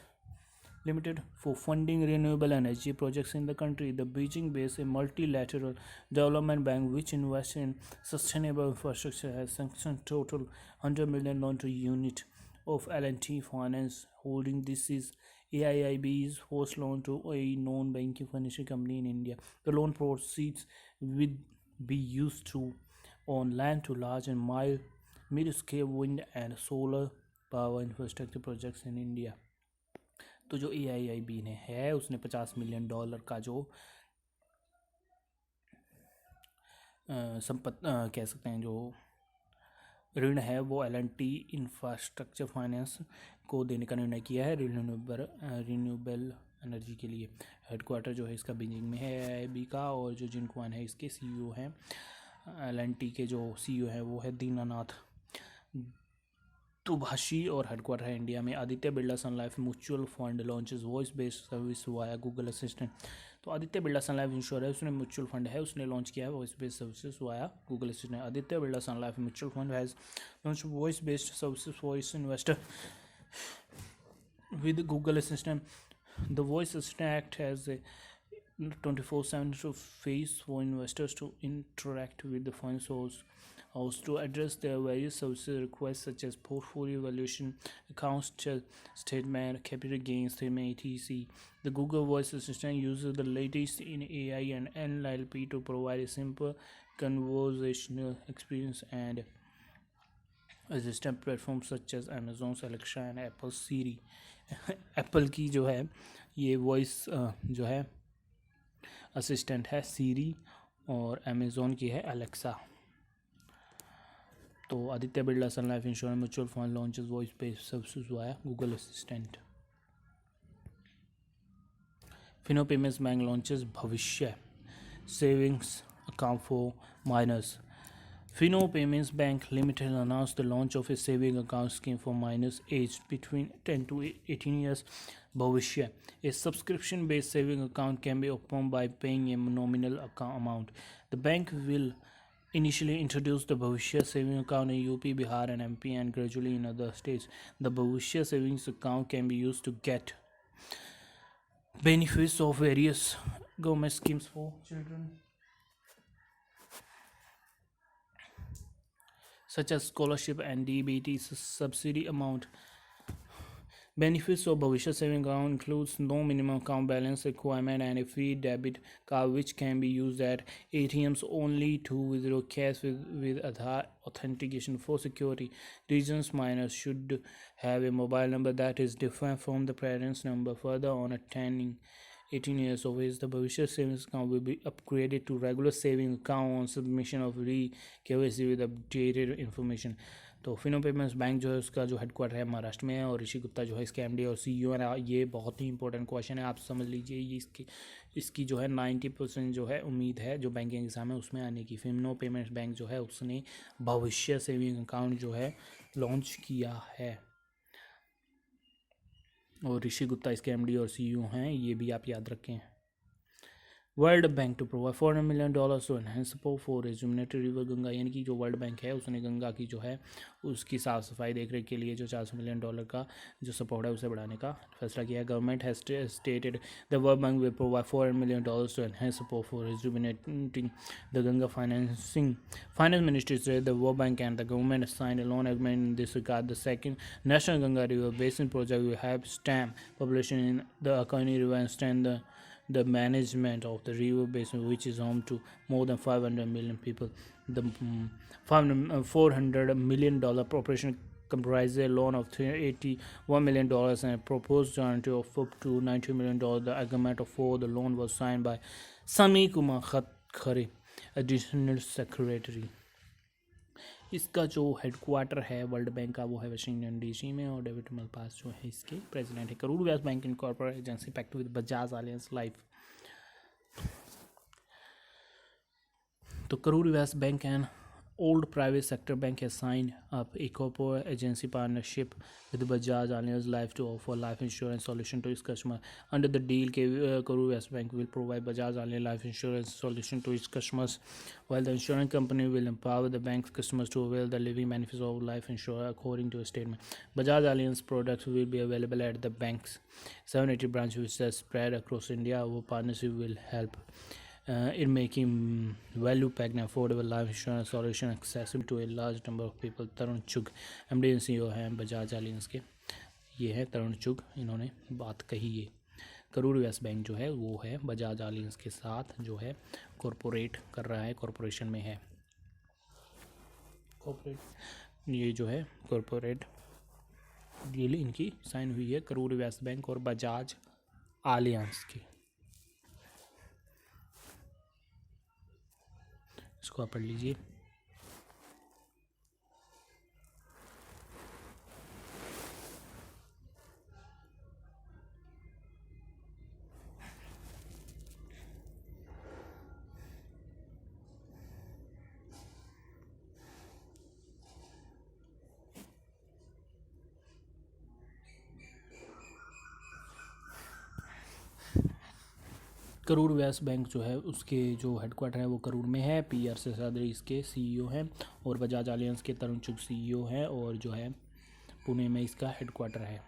Limited for funding renewable energy projects in the country. The Beijing-based multilateral development bank, which invests in sustainable infrastructure, has sanctioned total $100 million loan to unit of L&T Finance Holding. This is AIIB's first loan to a non-banking financial company in India. The loan proceeds will be used to on land to large and mid-scale wind and solar power infrastructure projects in India. तो जो AIIB ने है उसने $50 million का जो कह सकते हैं जो ऋण है वो L&T इंफ्रास्ट्रक्चर फाइनेंस को देने का निर्णय किया है रिन्यूएबल एनर्जी के लिए। हेडक्वार्टर जो है इसका बीजिंग में है AIIB का, और जो जिनक्वान है इसके CEO हैं L&T के जो CEO है वो है दीनानाथ तुभाषी, और हेडक्वार्टर है इंडिया में। Aditya Birla sun life mutual fund launches voice based service via Google assistant. तो Aditya Birla sun life insurance उसने म्यूचुअल फंड है उसने लॉन्च किया है voice based services via Google assistant. Aditya Birla sun life mutual fund has launch voice based services for its investor with Google Assistant. The voice assistant act has a 24/7 interface for investors to interact with the fund source house to address their various services requests such as portfolio evaluation, accounts statement, capital gains statement, etc. The Google Voice Assistant uses the latest in AI and NLP to provide a simple conversational experience and assistant platforms such as Amazon's Alexa and Apple Siri. Apple की जो है ये voice जो है assistant है सीरी, और Amazon की है एलेक्सा। तो Aditya Birla sun life insurance mutual fund launches voice based services via Google assistant. Fino payments bank launches Bhavishya savings account for minors. Fino Payments Bank Limited announced the launch of a saving account scheme for minors aged between 10 to 18 years. Bhavishya, a subscription-based saving account can be opened by paying a nominal account amount. The bank will initially introduce the Bhavishya saving account in UP, Bihar, and MP, and gradually in other states. The Bhavishya savings account can be used to get benefits of various government schemes for children, such as scholarship and DBT subsidy amount. Benefits of Bhavishya saving account includes no minimum account balance requirement and a free debit card which can be used at ATMs only to withdraw cash with Aadhaar authentication for security reasons. Minors should have a mobile number that is different from the parent's number. Further, on attaining 18 years of age, the Bhavishya savings account will be upgraded to regular saving account on submission of KYC with updated information. तो Fino payments bank जो है उसका जो headquarter है महाराष्ट्र में है और ऋषि गुप्ता जो है इसके एमडी और सीईओ है। ये बहुत ही इंपॉर्टेंट क्वेश्चन है, आप समझ लीजिए। ये इसकी जो है 90% जो है उम्मीद है जो बैंकिंग एग्जाम है उसमें आने की। फिनो पेमेंट्स बैंक जो है उसने भविष्य सेविंग अकाउंट जो है लॉन्च किया है और ऋषि गुप्ता इसके एमडी और सीईओ हैं, ये भी आप याद रखें। World Bank to provide $400 million to enhance support for rejuvenated river Ganga, यानी कि जो वर्ल्ड बैंक है उसने गंगा की जो है उसकी साफ़ सफाई देख रेख के लिए जो $400 million का जो सपोर्ट है उसे बढ़ाने का फैसला किया है। Government has stated the World Bank will provide $400 million to enhance support for rejuvenating the Ganga finance ministry said the World Bank and the government signed a loan agreement in this regard. The second National Ganga River Basin project will help stem population in the Akani River and strengthen the management of the river basin, which is home to more than 500 million people. The $400 million operation comprises a loan of $81 million and a proposed guarantee of up to $90 million. The agreement for the loan was signed by Sami Kumar Khare, additional secretary. इसका जो headquarter है world bank का वो है Washington DC में और David Malpass जो है इसके प्रेसिडेंट है। Karur Vysya bank incorporated agency pact with Bajaj Allianz life. तो Karur Vysya bank and old private sector bank has signed up a corporate agency partnership with Bajaj Allianz Life to offer life insurance solution to its customer. Under the deal, Karur West Bank will provide Bajaj Allianz Life Insurance solution to its customers, while the insurance company will empower the bank's customers to avail the living benefits of life insurance, according to a statement. Bajaj Allianz products will be available at the bank's 780 branches, which are spread across India. Our partnership will help in making value-packed and affordable life insurance solution accessible to a large number of people. Tarun Chugh MD and CEO हैं Bajaj alliance के, ये है तरुण चुग, इन्होंने बात कही। ये Karur Vysya bank जो है वो है बजाज अलायंस के साथ जो है कॉरपोरेट कर रहा है, कॉरपोरेशन में है कॉरपोरेट। ये जो है कॉरपोरेट डील इनकी साइन हुई है करूर व्यास बैंक और बजाज अलायंस की। इसको आप पढ़ लीजिए। करूर व्यास बैंक जो है उसके जो हेडक्वार्टर है वो करूर में है। पीआर शेषाद्री इसके सीईओ हैं और बजाज अलायंस के तरुण चुग सीईओ हैं और जो है पुणे में इसका हेडक्वार्टर है।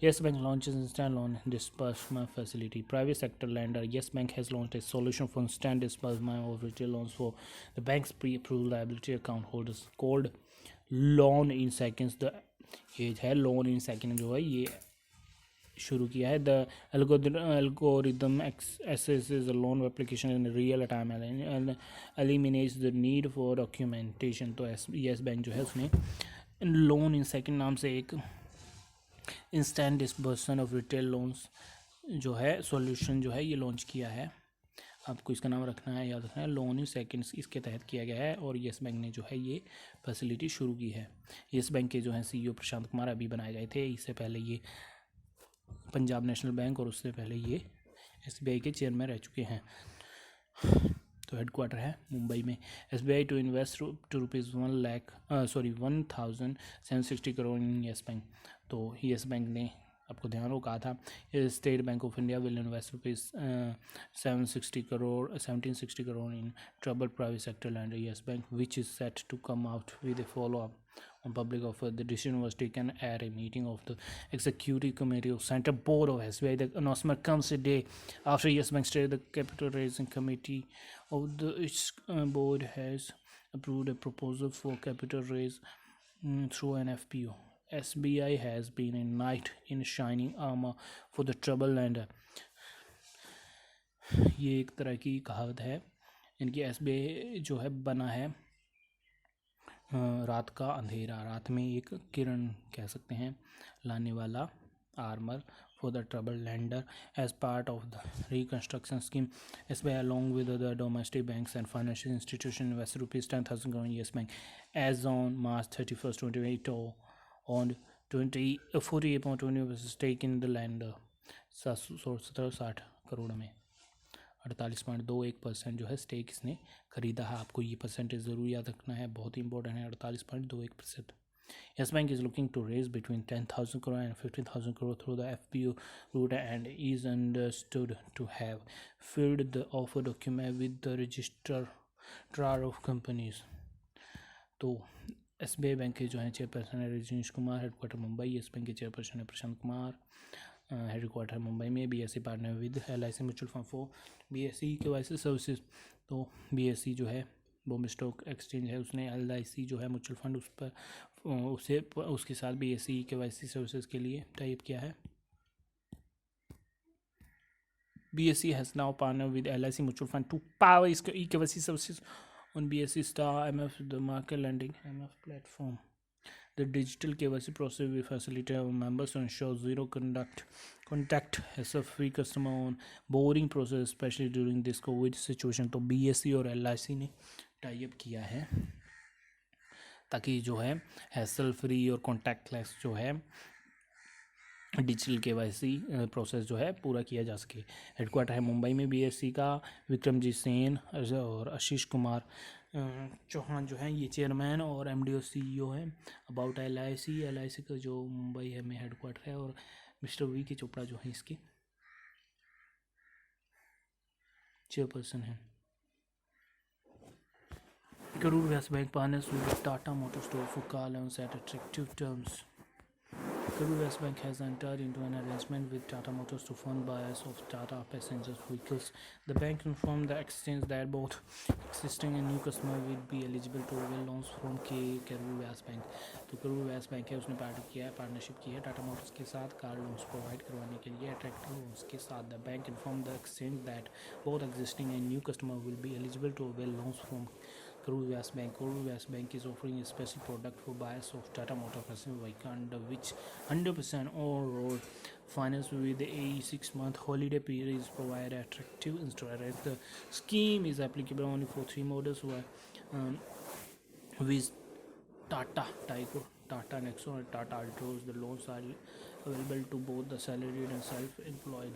Yes Bank launches instant loan disbursement facility. Private sector lender Yes Bank has launched a solution for instant disbursement of retail loans for the bank's pre-approved liability account holders called Loan in Seconds. The ये है Loan in Seconds जो है ये शुरू किया है। The algorithm assesses the loan application in real time and eliminates the need for documentation. तो Yes Bank जो है उसने लोन इन सेकंड नाम से एक इंस्टेंट डिस्बर्सन ऑफ रिटेल लोन्स जो है सॉल्यूशन जो है ये लॉन्च किया है। आपको इसका नाम रखना है, याद रखना है, लोन इन सेकंड्स इसके तहत किया गया है और येस बैंक ने जो है ये फैसिलिटी शुरू की है। येस बैंक के जो है सीईओ प्रशांत कुमार अभी बनाए गए थे, इससे पहले ये पंजाब नेशनल बैंक और उससे पहले ये एसबीआई के चेयरमैन रह चुके हैं। तो हेडक्वार्टर है मुंबई में। SBI to invest to rupees 1,760 crore in Yes Bank. तो येस बैंक ने आपको ध्यान हो कहा था State Bank of India will invest rupees 1760 crore in trouble private sector lender Yes Bank which is set to come out with a follow up on public offer. The decision was taken at a meeting of the executive committee of Central Board of SBI. The announcement comes a day after Yes Bank stated the capital raising committee of its board has approved a proposal for capital raise through an FPO. SBI has been a knight in shining armor for the troubled lender. ये एक तरह की कहावत है इनकी। SBI जो है बना है रात का अंधेरा, रात में एक किरण कह सकते हैं लाने वाला armour for the trouble lender as part of the reconstruction scheme. SBI along with other domestic banks and financial institutions invested ₹10,000 crore in Yes Bank as on March 31st, 2028 on 48.20% stake in the lender 1760 crore में 48.21% जो है stake इसने खरीदा है। आपको ये percentage ज़रूर याद रखना है, बहुत ही इंपॉर्टेंट है। 48.21%। Yes Bank is looking to raise between 10,000 crore and 15,000 crore through the FPO route and is understood to have filled the offer document with the registrar of companies. तो SBI बैंक के जो है chairperson है Rajneesh Kumar, headquarter Mumbai. Yes bank के chairperson है Prashant Kumar, headquarter Mumbai में। BSE partner with LIC mutual fund for BSE KYC services. तो BSE जो है बॉम्बे स्टॉक एक्सचेंज है, उसने LIC जो है म्यूचुअल फंड उस पर उसके साथ BSE KYC सर्विसेज के लिए टाइप किया है। BSE has now partnered with LIC mutual fund to power its KYC services on BSE Star MF, the market lending MF platform. The digital KYC process will facilitate our members to ensure zero contact hassle-free customer on boarding process, especially during this COVID situation. तो BSE और LIC ने type किया है ताकि जो है hassle free और contactless जो है डिजिटल KYC प्रोसेस जो है पूरा किया जा सके। हेडक्वार्टर है मुंबई में BSE का। विक्रमजीत सेन और आशीष कुमार चौहान जो हैं ये चेयरमैन और MD और CEO हैं। अबाउट LIC का जो मुंबई है में हेडक्वार्टर है और मिस्टर VK चोपड़ा जो है इसके चेयरपर्सन हैं। Karur Vyas Bank partners with Tata Motors to offer car loans at attractive terms. Karur Vyas Bank has entered into an arrangement with Tata Motors to fund buyers of Tata passenger vehicles. The bank informed the exchange that both existing and new customers will be eligible to avail loans from Karur Vyas Bank. तो Karur Vyas Bank है उसने partnership की है Tata Motors के साथ car loans provide करवाने के लिए अट्रैक्टिव लोन्स के साथ। The bank inform the exchange that both existing and new customer will be eligible to avail loans from Karur Vyas Bank. Karur Vyas Bank is offering a special product for buyers of Tata Motor passenger vehicle under which 100% all-road finance with a 6-month holiday period is provided attractive interest rate. The scheme is applicable only for 3 models with Tata Tigor, Tata Nexon and Tata Altroz. The loans are available to both the salaried and self-employed.